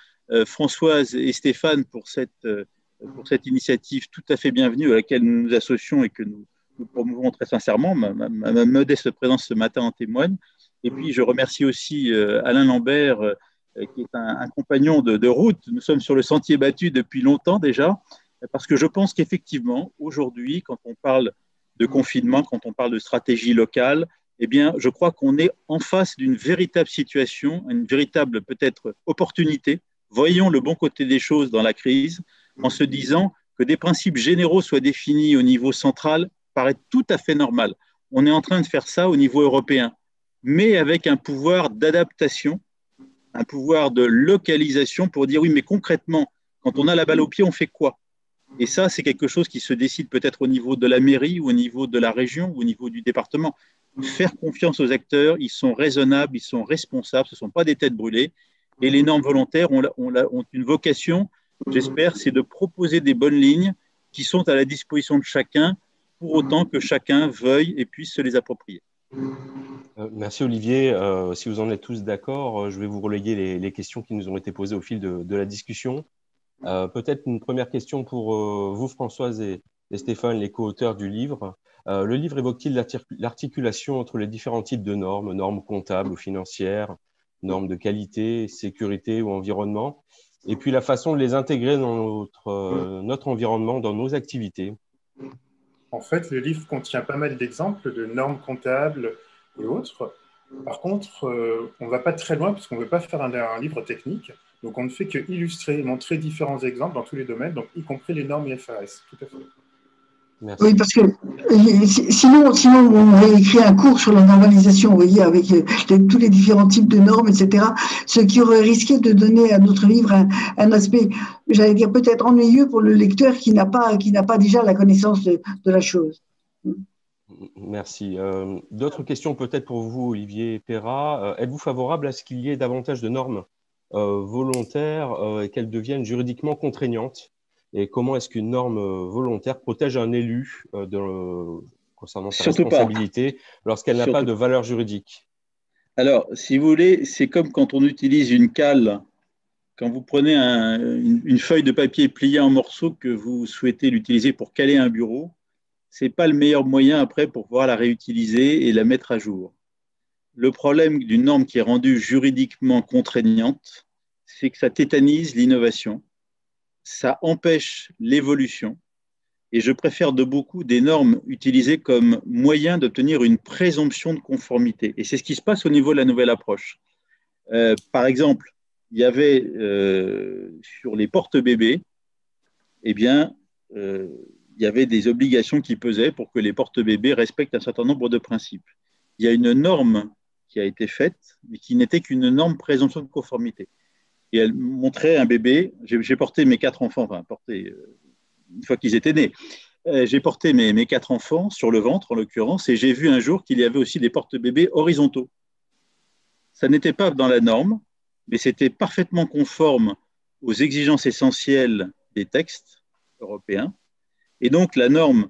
Françoise et Stéphane pour cette initiative tout à fait bienvenue à laquelle nous nous associons et que nous promouvons très sincèrement. Ma modeste présence ce matin en témoigne. Et puis, je remercie aussi Alain Lambert, qui est un compagnon de route. Nous sommes sur le sentier battu depuis longtemps déjà, parce que je pense qu'effectivement, aujourd'hui, quand on parle de confinement, quand on parle de stratégie locale, eh bien, je crois qu'on est en face d'une véritable situation, une véritable peut-être opportunité. Voyons le bon côté des choses dans la crise, en se disant que des principes généraux soient définis au niveau central paraît tout à fait normal. On est en train de faire ça au niveau européen, mais avec un pouvoir d'adaptation, un pouvoir de localisation pour dire oui, mais concrètement, quand on a la balle au pied, on fait quoi? Et ça, c'est quelque chose qui se décide peut-être au niveau de la mairie ou au niveau de la région ou au niveau du département. Faire confiance aux acteurs, ils sont raisonnables, ils sont responsables, ce ne sont pas des têtes brûlées. Et les normes volontaires ont une vocation, j'espère, c'est de proposer des bonnes lignes qui sont à la disposition de chacun, pour autant que chacun veuille et puisse se les approprier. Merci Olivier. Si vous en êtes tous d'accord, je vais vous reléguer les questions qui nous ont été posées au fil de la discussion. Peut-être une première question pour vous, Françoise et Stéphane, les co-auteurs du livre. Le livre évoque-t-il l'articulation entre les différents types de normes, normes comptables ou financières, normes de qualité, sécurité ou environnement? et puis la façon de les intégrer dans notre environnement, dans nos activités. En fait, le livre contient pas mal d'exemples de normes comptables et autres. Par contre, on ne va pas très loin parce qu'on ne veut pas faire un livre technique. Donc, on ne fait que illustrer et montrer différents exemples dans tous les domaines, donc y compris les normes IFRS. Tout à fait. Merci. Oui, parce que sinon, on aurait écrit un cours sur la normalisation, vous voyez, avec tous les différents types de normes, etc., ce qui aurait risqué de donner à notre livre un aspect, j'allais dire, peut-être ennuyeux pour le lecteur qui n'a pas déjà la connaissance de la chose. Merci. D'autres questions peut-être pour vous, Olivier Perra. Êtes-vous favorable à ce qu'il y ait davantage de normes volontaires et qu'elles deviennent juridiquement contraignantes? Et comment est-ce qu'une norme volontaire protège un élu concernant sa responsabilité lorsqu'elle n'a pas de valeur juridique? Alors, si vous voulez, c'est comme quand on utilise une cale. Quand vous prenez une feuille de papier pliée en morceaux que vous souhaitez l'utiliser pour caler un bureau, ce n'est pas le meilleur moyen après pour pouvoir la réutiliser et la mettre à jour. Le problème d'une norme qui est rendue juridiquement contraignante, c'est que ça tétanise l'innovation, ça empêche l'évolution, et je préfère de beaucoup des normes utilisées comme moyen d'obtenir une présomption de conformité. Et c'est ce qui se passe au niveau de la nouvelle approche. Par exemple, il y avait sur les porte-bébés, eh bien, il y avait des obligations qui pesaient pour que les porte-bébés respectent un certain nombre de principes. Il y a une norme qui a été faite, mais qui n'était qu'une norme présomption de conformité. Et elle montrait un bébé. J'ai porté mes 4 enfants, enfin, une fois qu'ils étaient nés, j'ai porté mes 4 enfants sur le ventre, en l'occurrence, et j'ai vu un jour qu'il y avait aussi des porte-bébés horizontaux. Ça n'était pas dans la norme, mais c'était parfaitement conforme aux exigences essentielles des textes européens. Et donc, la norme,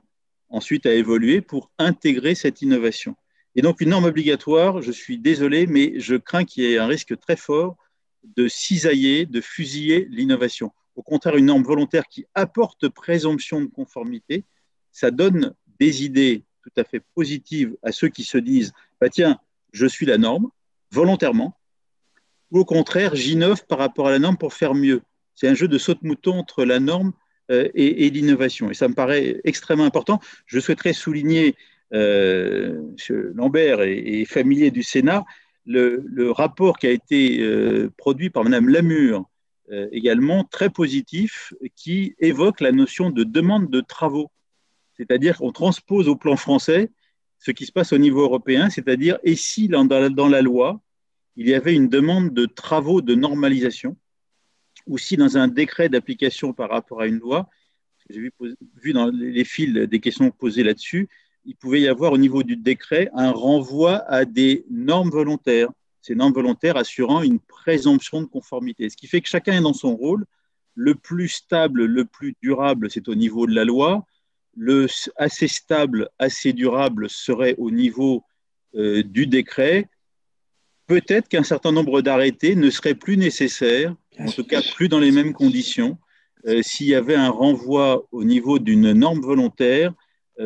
ensuite, a évolué pour intégrer cette innovation. Et donc, une norme obligatoire, je suis désolé, mais je crains qu'il y ait un risque très fort de cisailler, de fusiller l'innovation. Au contraire, une norme volontaire qui apporte présomption de conformité, ça donne des idées tout à fait positives à ceux qui se disent bah, « tiens, je suis la norme », volontairement, ou au contraire, j'innove par rapport à la norme pour faire mieux. C'est un jeu de saute-mouton entre la norme et l'innovation. Et ça me paraît extrêmement important. Je souhaiterais souligner, M. Lambert est familier du Sénat, le rapport qui a été produit par Mme Lamure, également très positif, qui évoque la notion de demande de travaux. C'est-à-dire qu'on transpose au plan français ce qui se passe au niveau européen, c'est-à-dire et si dans la loi, il y avait une demande de travaux de normalisation, ou si dans un décret d'application par rapport à une loi, j'ai vu dans les fils des questions posées là-dessus, il pouvait y avoir au niveau du décret un renvoi à des normes volontaires, ces normes volontaires assurant une présomption de conformité. Ce qui fait que chacun est dans son rôle. Le plus stable, le plus durable, c'est au niveau de la loi. Le assez stable, assez durable serait au niveau du décret. Peut-être qu'un certain nombre d'arrêtés ne seraient plus nécessaires, en tout cas plus dans les mêmes conditions, s'il y avait un renvoi au niveau d'une norme volontaire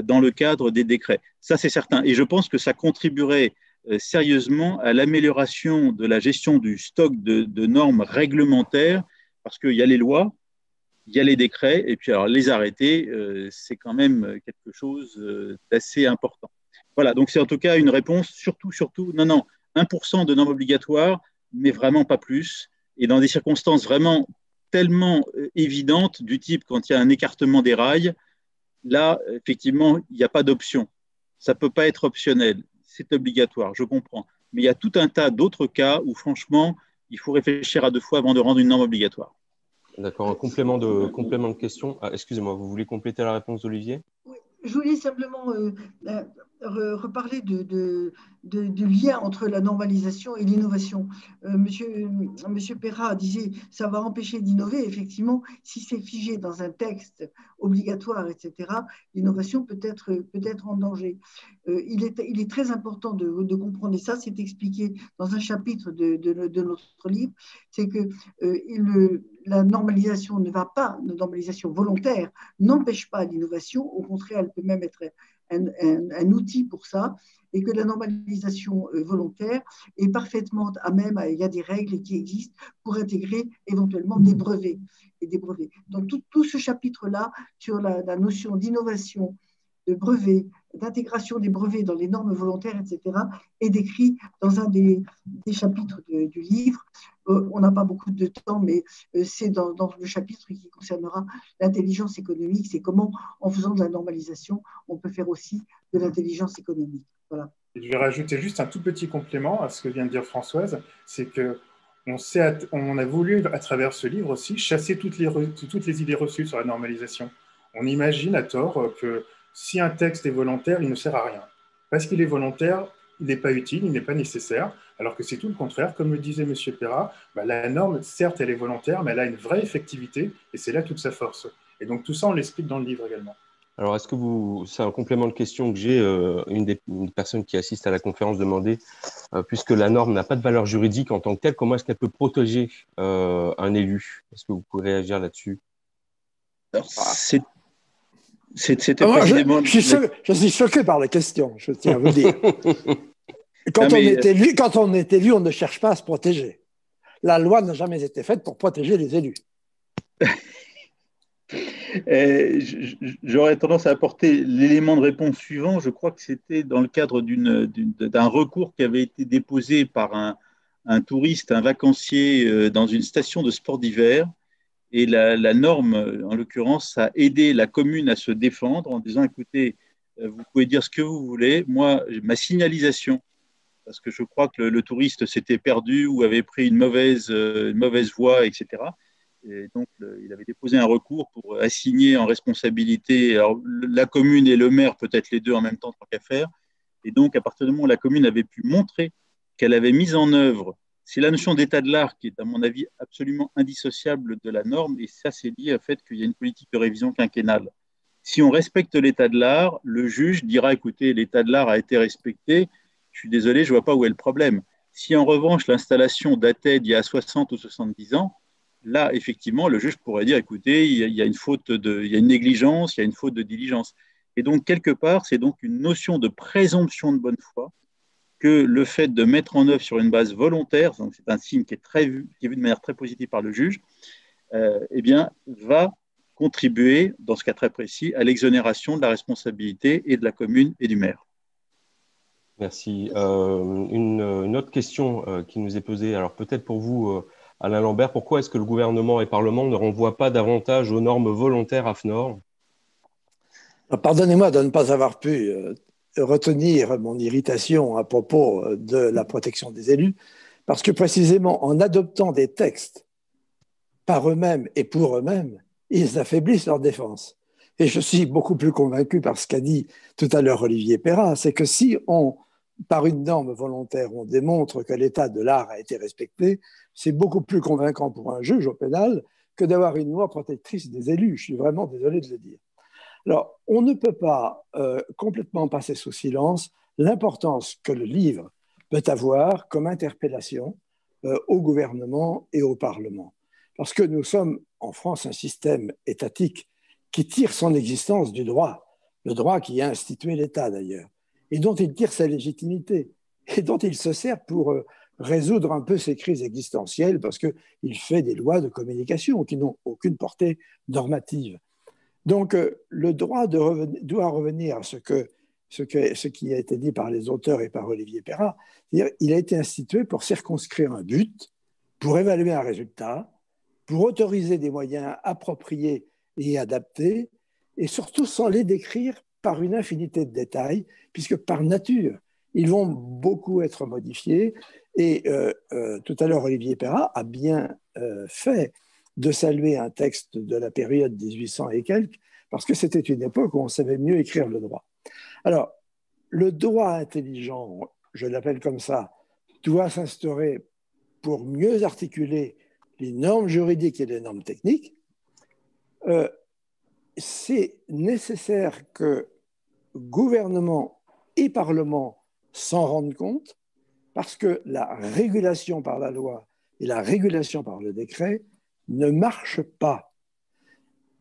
dans le cadre des décrets. Ça, c'est certain. Et je pense que ça contribuerait sérieusement à l'amélioration de la gestion du stock de normes réglementaires, parce qu'il y a les lois, il y a les décrets, et puis alors les arrêtés, c'est quand même quelque chose d'assez important. Voilà, donc c'est en tout cas une réponse, surtout, non, 1% de normes obligatoires, mais vraiment pas plus, et dans des circonstances vraiment tellement évidentes, du type quand il y a un écartement des rails, là, effectivement, il n'y a pas d'option. Ça ne peut pas être optionnel, c'est obligatoire, je comprends. Mais il y a tout un tas d'autres cas où, franchement, il faut réfléchir à 2 fois avant de rendre une norme obligatoire. D'accord, un complément de question. Ah, excusez-moi, vous voulez compléter la réponse d'Olivier? Oui, je voulais simplement reparler du lien entre la normalisation et l'innovation. Monsieur Perra disait ça va empêcher d'innover. Effectivement, si c'est figé dans un texte obligatoire, etc., l'innovation peut être en danger. Il est très important de comprendre, et ça c'est expliqué dans un chapitre de notre livre, c'est que la normalisation ne va pas, la normalisation volontaire n'empêche pas l'innovation, au contraire, elle peut même être un outil pour ça, et que la normalisation volontaire est parfaitement à même, il y a des règles qui existent pour intégrer éventuellement des brevets. Donc tout ce chapitre-là sur la notion d'innovation, de brevets, d'intégration des brevets dans les normes volontaires, etc., est décrit dans un des chapitres du livre. On n'a pas beaucoup de temps, mais c'est dans le chapitre qui concernera l'intelligence économique. C'est comment, en faisant de la normalisation, on peut faire aussi de l'intelligence économique. Voilà. Et je vais rajouter juste un tout petit complément à ce que vient de dire Françoise, c'est que on a voulu, à travers ce livre aussi, chasser toutes les idées reçues sur la normalisation. On imagine à tort que si un texte est volontaire, il ne sert à rien. Parce qu'il est volontaire, il n'est pas utile, il n'est pas nécessaire, alors que c'est tout le contraire. Comme le disait M. Perra, la norme, certes, elle est volontaire, mais elle a une vraie effectivité, et c'est là toute sa force. Et donc tout ça, on l'explique dans le livre également. Alors, est-ce que c'est un complément de question que j'ai, une personne qui assiste à la conférence demandait, puisque la norme n'a pas de valeur juridique en tant que telle, comment est-ce qu'elle peut protéger un élu? Est-ce que vous pouvez réagir là-dessus? C'était précisément... Je suis choqué par la question, je tiens à vous dire. Quand on est élu, on ne cherche pas à se protéger. La loi n'a jamais été faite pour protéger les élus. J'aurais tendance à apporter l'élément de réponse suivant. Je crois que c'était dans le cadre d'un recours qui avait été déposé par un touriste, un vacancier dans une station de sport d'hiver. Et la norme, en l'occurrence, a aidé la commune à se défendre en disant, écoutez, vous pouvez dire ce que vous voulez, moi, ma signalisation, parce que je crois que le touriste s'était perdu ou avait pris une mauvaise voie, etc. Et donc, il avait déposé un recours pour assigner en responsabilité la commune et le maire, peut-être les deux en même temps, tant qu'à faire. Et donc, à partir du moment où la commune avait pu montrer qu'elle avait mis en œuvre, c'est la notion d'état de l'art qui est, à mon avis, absolument indissociable de la norme, et ça, c'est lié au fait qu'il y a une politique de révision quinquennale. Si on respecte l'état de l'art, le juge dira, écoutez, l'état de l'art a été respecté, je suis désolé, je ne vois pas où est le problème. Si en revanche, l'installation datait d'il y a 60 ou 70 ans, là, effectivement, le juge pourrait dire, écoutez, il y a une négligence, il y a une faute de diligence. Et donc, quelque part, c'est donc une notion de présomption de bonne foi que le fait de mettre en œuvre sur une base volontaire, donc c'est un signe qui est vu de manière très positive par le juge, eh bien, va contribuer, dans ce cas très précis, à l'exonération de la responsabilité et de la commune et du maire. Merci. Une autre question qui nous est posée, alors peut-être pour vous, Alain Lambert, pourquoi est-ce que le gouvernement et le Parlement ne renvoient pas davantage aux normes volontaires AFNOR? Pardonnez-moi de ne pas avoir pu retenir mon irritation à propos de la protection des élus, parce que précisément en adoptant des textes par eux-mêmes et pour eux-mêmes, ils affaiblissent leur défense. Et je suis beaucoup plus convaincu par ce qu'a dit tout à l'heure Olivier Perra, c'est que si par une norme volontaire, on démontre que l'état de l'art a été respecté, c'est beaucoup plus convaincant pour un juge au pénal que d'avoir une loi protectrice des élus. Je suis vraiment désolé de le dire. Alors, on ne peut pas complètement passer sous silence l'importance que le livre peut avoir comme interpellation au gouvernement et au Parlement. Parce que nous sommes en France un système étatique qui tire son existence du droit, le droit qui a institué l'État d'ailleurs, et dont il tire sa légitimité, et dont il se sert pour résoudre un peu ces crises existentielles, parce qu'il fait des lois de communication qui n'ont aucune portée normative. Donc, le droit doit revenir à ce qui a été dit par les auteurs et par Olivier Perra. C'est-à-dire, il a été institué pour circonscrire un but, pour évaluer un résultat, pour autoriser des moyens appropriés et adaptés, et surtout sans les décrire par une infinité de détails, puisque par nature, ils vont beaucoup être modifiés. Et tout à l'heure, Olivier Perra a bien fait de saluer un texte de la période 1800 et quelques, parce que c'était une époque où on savait mieux écrire le droit. Alors, le droit intelligent, je l'appelle comme ça, doit s'instaurer pour mieux articuler les normes juridiques et les normes techniques. C'est nécessaire que gouvernement et Parlement s'en rendent compte, parce que la régulation par la loi et la régulation par le décret ne marchent pas.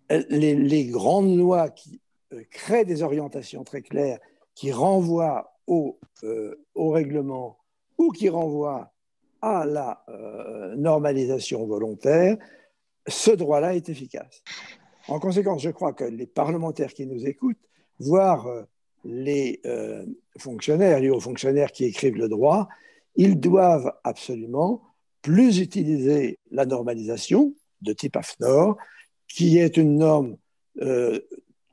Les grandes lois qui crée des orientations très claires qui renvoient au règlement ou qui renvoient à la normalisation volontaire, ce droit-là est efficace. En conséquence, je crois que les parlementaires qui nous écoutent, voire les fonctionnaires, les hauts fonctionnaires qui écrivent le droit, ils doivent absolument plus utiliser la normalisation de type AFNOR, qui est une norme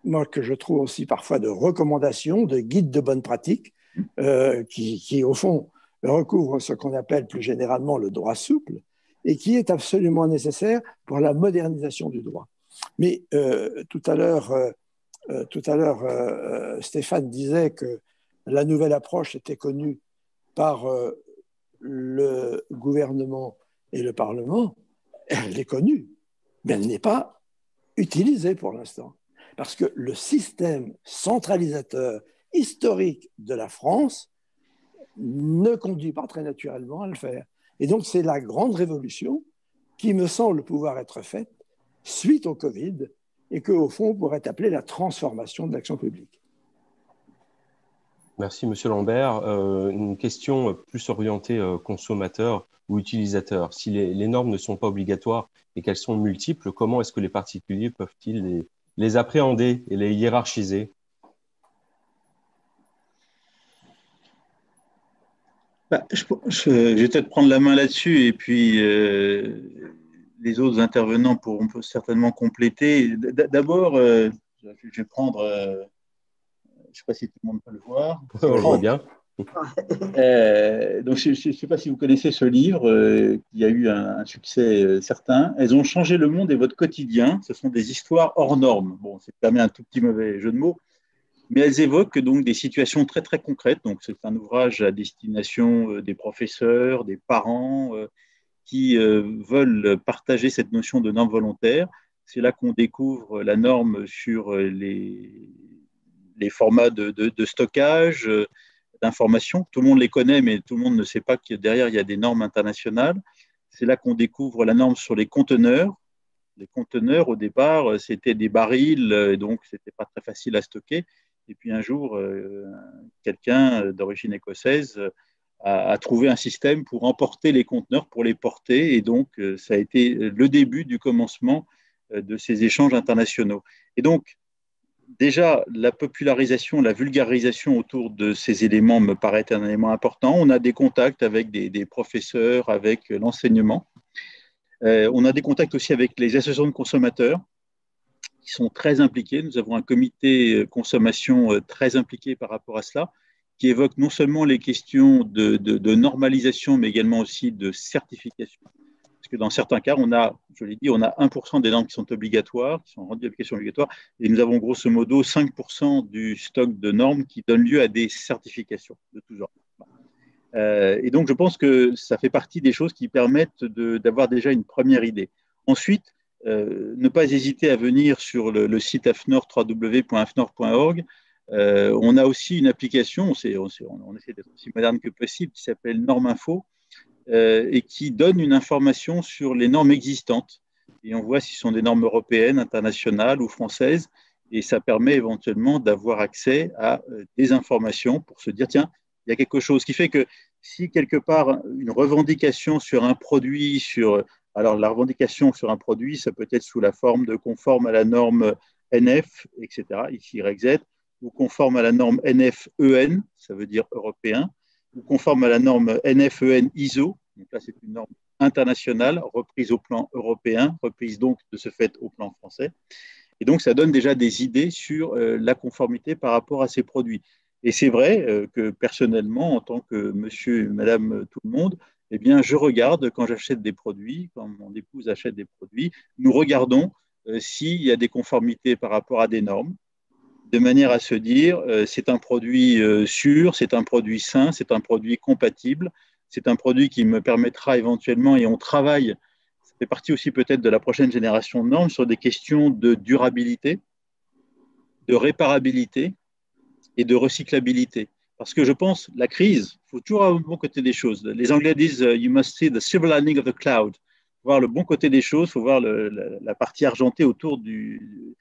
moi, que je trouve aussi parfois de recommandation, de guide de bonne pratique, qui au fond recouvre ce qu'on appelle plus généralement le droit souple et qui est absolument nécessaire pour la modernisation du droit. Mais tout à l'heure, Stéphane disait que la nouvelle approche était connue par le gouvernement et le Parlement. Elle est connue, mais elle n'est pas utilisée pour l'instant. Parce que le système centralisateur historique de la France ne conduit pas très naturellement à le faire. Et donc, c'est la grande révolution qui me semble pouvoir être faite suite au Covid et qu'au fond, on pourrait appeler la transformation de l'action publique. Merci, Monsieur Lambert. Une question plus orientée consommateur ou utilisateur. Si les normes ne sont pas obligatoires et qu'elles sont multiples, comment est-ce que les particuliers peuvent-ils les appréhender et les hiérarchiser? Je vais peut-être prendre la main là-dessus et puis les autres intervenants pourront certainement compléter. D'abord, je vais prendre, je ne sais pas si tout le monde peut le voir. On le voit bien. Donc, je ne sais pas si vous connaissez ce livre qui a eu un succès certain. Elles ont changé le monde et votre quotidien. Ce sont des histoires hors normes. Bon, c'est quand même un tout petit mauvais jeu de mots, mais elles évoquent donc des situations très très concrètes. Donc, c'est un ouvrage à destination des professeurs, des parents qui veulent partager cette notion de norme volontaire. C'est là qu'on découvre la norme sur les formats de stockage, d'informations. Tout le monde les connaît, mais tout le monde ne sait pas que derrière, il y a des normes internationales. C'est là qu'on découvre la norme sur les conteneurs. Les conteneurs, au départ, c'était des barils, et donc ce n'était pas très facile à stocker. Et puis un jour, quelqu'un d'origine écossaise a trouvé un système pour emporter les conteneurs, pour les porter. Et donc, ça a été le début du commencement de ces échanges internationaux. Et donc, déjà, la popularisation, la vulgarisation autour de ces éléments me paraît un élément important. On a des contacts avec des professeurs, avec l'enseignement. On a des contacts aussi avec les associations de consommateurs qui sont très impliquées. Nous avons un comité consommation très impliqué par rapport à cela, qui évoque non seulement les questions de normalisation, mais également aussi de certification. Parce que dans certains cas, je l'ai dit, on a 1% des normes qui sont obligatoires, qui sont rendues d'application obligatoire, et nous avons grosso modo 5% du stock de normes qui donnent lieu à des certifications de tout genre. Et donc, je pense que ça fait partie des choses qui permettent d'avoir déjà une première idée. Ensuite, ne pas hésiter à venir sur le site AFNOR, www.afnor.org. On a aussi une application, on essaie d'être aussi moderne que possible, qui s'appelle Norme Info, et qui donne une information sur les normes existantes. Et on voit si ce sont des normes européennes, internationales ou françaises, et ça permet éventuellement d'avoir accès à des informations pour se dire, tiens, il y a quelque chose qui fait que si quelque part une revendication sur un produit, alors la revendication sur un produit, ça peut être sous la forme de conforme à la norme NF, etc., ici YZ, ou conforme à la norme NF-EN, ça veut dire européen, ou conforme à la norme NF-EN ISO, donc là c'est une norme internationale, reprise au plan européen, reprise donc de ce fait au plan français. Et donc ça donne déjà des idées sur la conformité par rapport à ces produits. Et c'est vrai que personnellement, en tant que monsieur et madame tout le monde, eh bien, je regarde quand j'achète des produits, quand mon épouse achète des produits, nous regardons s'il y a des conformités par rapport à des normes, de manière à se dire c'est un produit sûr, c'est un produit sain, c'est un produit compatible, c'est un produit qui me permettra éventuellement, et on travaille, ça fait partie aussi peut-être de la prochaine génération de normes, sur des questions de durabilité, de réparabilité et de recyclabilité. Parce que je pense, la crise, il faut toujours avoir le bon côté des choses. Les Anglais disent « You must see the silver lining of the cloud ». Il faut voir le bon côté des choses, il faut voir la partie argentée autour du…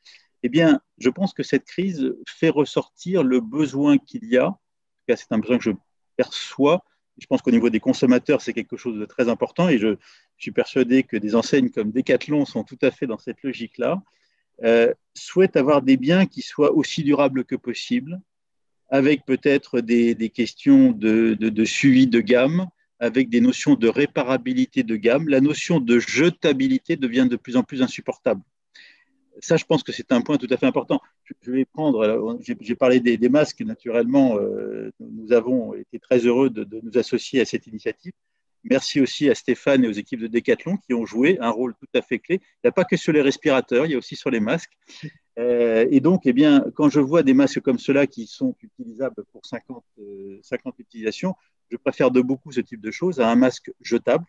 Eh bien, je pense que cette crise fait ressortir le besoin qu'il y a. En tout cas, c'est un besoin que je perçois. Je pense qu'au niveau des consommateurs, c'est quelque chose de très important et je suis persuadé que des enseignes comme Decathlon sont tout à fait dans cette logique-là, souhaitent avoir des biens qui soient aussi durables que possible, avec peut-être des questions de suivi de gamme, avec des notions de réparabilité de gamme. La notion de jetabilité devient de plus en plus insupportable. Ça, je pense que c'est un point tout à fait important. Je vais prendre, j'ai parlé des masques, naturellement, nous avons été très heureux de nous associer à cette initiative. Merci aussi à Stéphane et aux équipes de Decathlon qui ont joué un rôle tout à fait clé. Il n'y a pas que sur les respirateurs, il y a aussi sur les masques. Et donc, eh bien, quand je vois des masques comme ceux-là qui sont utilisables pour 50 utilisations, je préfère de beaucoup ce type de choses à un masque jetable,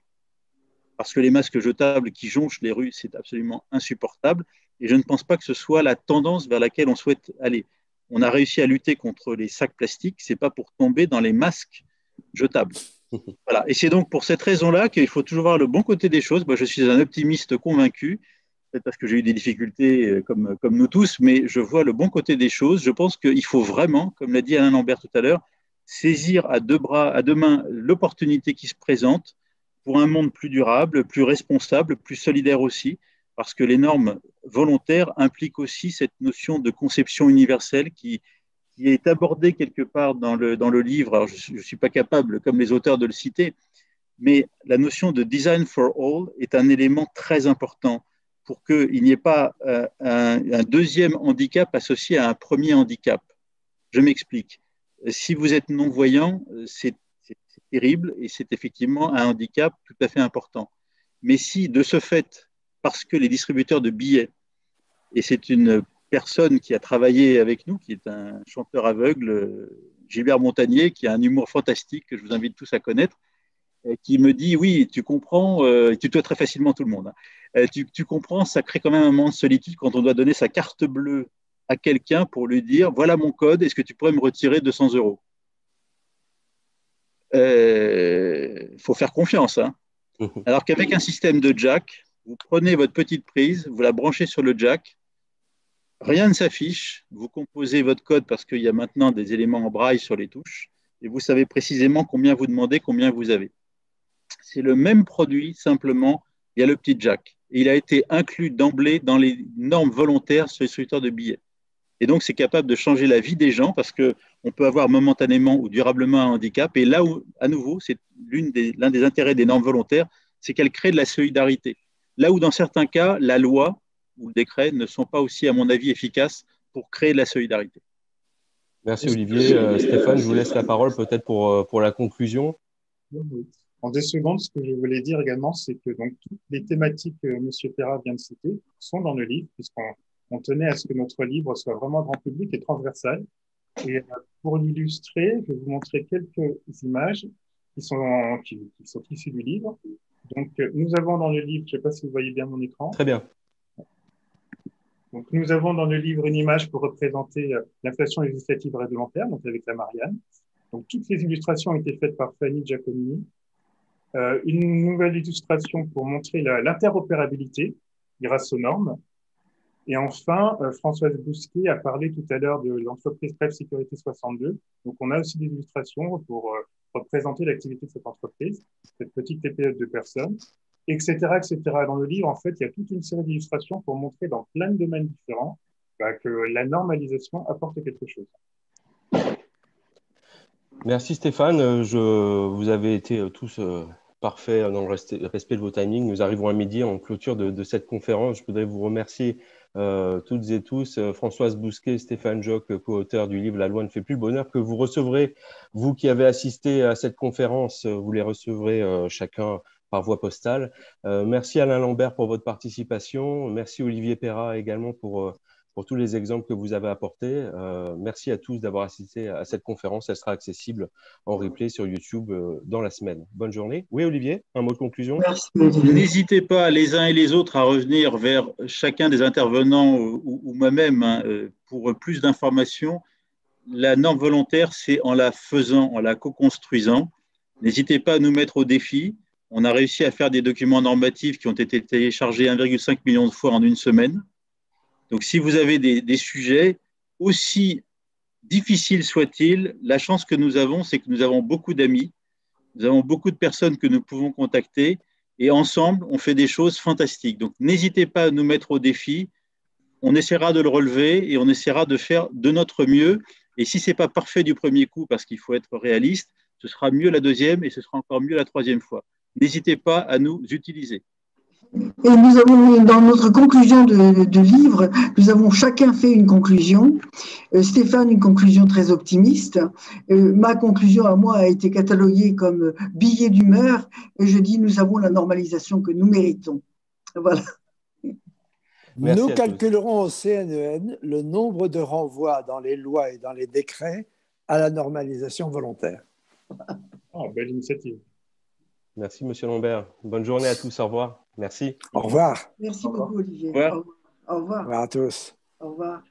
parce que les masques jetables qui jonchent les rues, c'est absolument insupportable. Et je ne pense pas que ce soit la tendance vers laquelle on souhaite aller. On a réussi à lutter contre les sacs plastiques, ce n'est pas pour tomber dans les masques jetables. Voilà. Et c'est donc pour cette raison-là qu'il faut toujours voir le bon côté des choses. Moi, je suis un optimiste convaincu, peut-être parce que j'ai eu des difficultés comme nous tous, mais je vois le bon côté des choses. Je pense qu'il faut vraiment, comme l'a dit Alain Lambert tout à l'heure, saisir à deux mains l'opportunité qui se présente pour un monde plus durable, plus responsable, plus solidaire aussi, parce que les normes volontaires impliquent aussi cette notion de conception universelle qui est abordée quelque part dans le livre. Alors, je ne suis pas capable, comme les auteurs, de le citer, mais la notion de design for all est un élément très important pour qu'il n'y ait pas un deuxième handicap associé à un premier handicap. Je m'explique. Si vous êtes non-voyant, c'est terrible et c'est effectivement un handicap tout à fait important. Mais si, de ce fait, parce que les distributeurs de billets, et c'est une personne qui a travaillé avec nous, qui est un chanteur aveugle, Gilbert Montagnier, qui a un humour fantastique que je vous invite tous à connaître, qui me dit, oui, tu comprends, tu tutoies très facilement tout le monde, hein. Tu comprends, ça crée quand même un moment de solitude quand on doit donner sa carte bleue à quelqu'un pour lui dire, voilà mon code, est-ce que tu pourrais me retirer 200 €? Faut faire confiance, hein. Alors qu'avec un système de jack, vous prenez votre petite prise, vous la branchez sur le jack, rien ne s'affiche, vous composez votre code parce qu'il y a maintenant des éléments en braille sur les touches et vous savez précisément combien vous demandez, combien vous avez. C'est le même produit, simplement, il y a le petit jack. Et il a été inclus d'emblée dans les normes volontaires sur les distributeurs de billets. Et donc, c'est capable de changer la vie des gens parce qu'on peut avoir momentanément ou durablement un handicap. Et là où, à nouveau, c'est l'un des intérêts des normes volontaires, c'est qu'elles créent de la solidarité. Là où, dans certains cas, la loi ou le décret ne sont pas aussi, à mon avis, efficaces pour créer de la solidarité. Merci Olivier. Stéphane, je vous laisse la parole peut-être pour la conclusion. En 2 secondes, ce que je voulais dire également, c'est que donc, toutes les thématiques que M. Perra vient de citer sont dans le livre, puisqu'on tenait à ce que notre livre soit vraiment grand public et transversal. Et pour l'illustrer, je vais vous montrer quelques images qui sont issues du livre. Donc, nous avons dans le livre, je ne sais pas si vous voyez bien mon écran. Très bien. Donc, nous avons dans le livre une image pour représenter l'inflation législative réglementaire, donc avec la Marianne. Donc, toutes les illustrations ont été faites par Fanny Giacomini. Une nouvelle illustration pour montrer l'interopérabilité grâce aux normes. Et enfin, Françoise Bousquet a parlé tout à l'heure de l'entreprise Bref Sécurité 62. Donc, on a aussi des illustrations pour représenter l'activité de cette entreprise, cette petite TPE de personnes, etc., etc. Dans le livre, en fait, il y a toute une série d'illustrations pour montrer dans plein de domaines différents que la normalisation apporte quelque chose. Merci Stéphane. Vous avez été tous parfaits dans le respect de vos timings. Nous arrivons à midi en clôture de cette conférence. Je voudrais vous remercier toutes et tous, Françoise Bousquet, Stéphane Joc, co-auteur du livre La loi ne fait plus le bonheur, que vous recevrez, vous qui avez assisté à cette conférence, vous les recevrez chacun par voie postale. Merci Alain Lambert pour votre participation. Merci Olivier Perra également pour tous les exemples que vous avez apportés. Merci à tous d'avoir assisté à cette conférence. Elle sera accessible en replay sur YouTube dans la semaine. Bonne journée. Oui, Olivier, un mot de conclusion? Merci. N'hésitez pas les uns et les autres à revenir vers chacun des intervenants ou moi-même pour plus d'informations. La norme volontaire, c'est en la faisant, en la co-construisant. N'hésitez pas à nous mettre au défi. On a réussi à faire des documents normatifs qui ont été téléchargés 1,5 million de fois en une semaine. Donc, si vous avez des sujets, aussi difficiles soient-ils, la chance que nous avons, c'est que nous avons beaucoup d'amis, nous avons beaucoup de personnes que nous pouvons contacter et ensemble, on fait des choses fantastiques. Donc, n'hésitez pas à nous mettre au défi. On essaiera de le relever et on essaiera de faire de notre mieux. Et si ce n'est pas parfait du premier coup, parce qu'il faut être réaliste, ce sera mieux la deuxième et ce sera encore mieux la troisième fois. N'hésitez pas à nous utiliser. Et nous avons, dans notre conclusion de livre, nous avons chacun fait une conclusion. Stéphane, une conclusion très optimiste. Ma conclusion à moi a été cataloguée comme billet d'humeur. Et je dis, nous avons la normalisation que nous méritons. Voilà. Nous calculerons au CNEN le nombre de renvois dans les lois et dans les décrets à la normalisation volontaire. Oh, belle initiative. Merci, Monsieur Lambert. Bonne journée à tous. Au revoir. Merci. Au revoir. Merci beaucoup, Olivier. Au revoir. Au revoir. Au revoir à tous. Au revoir.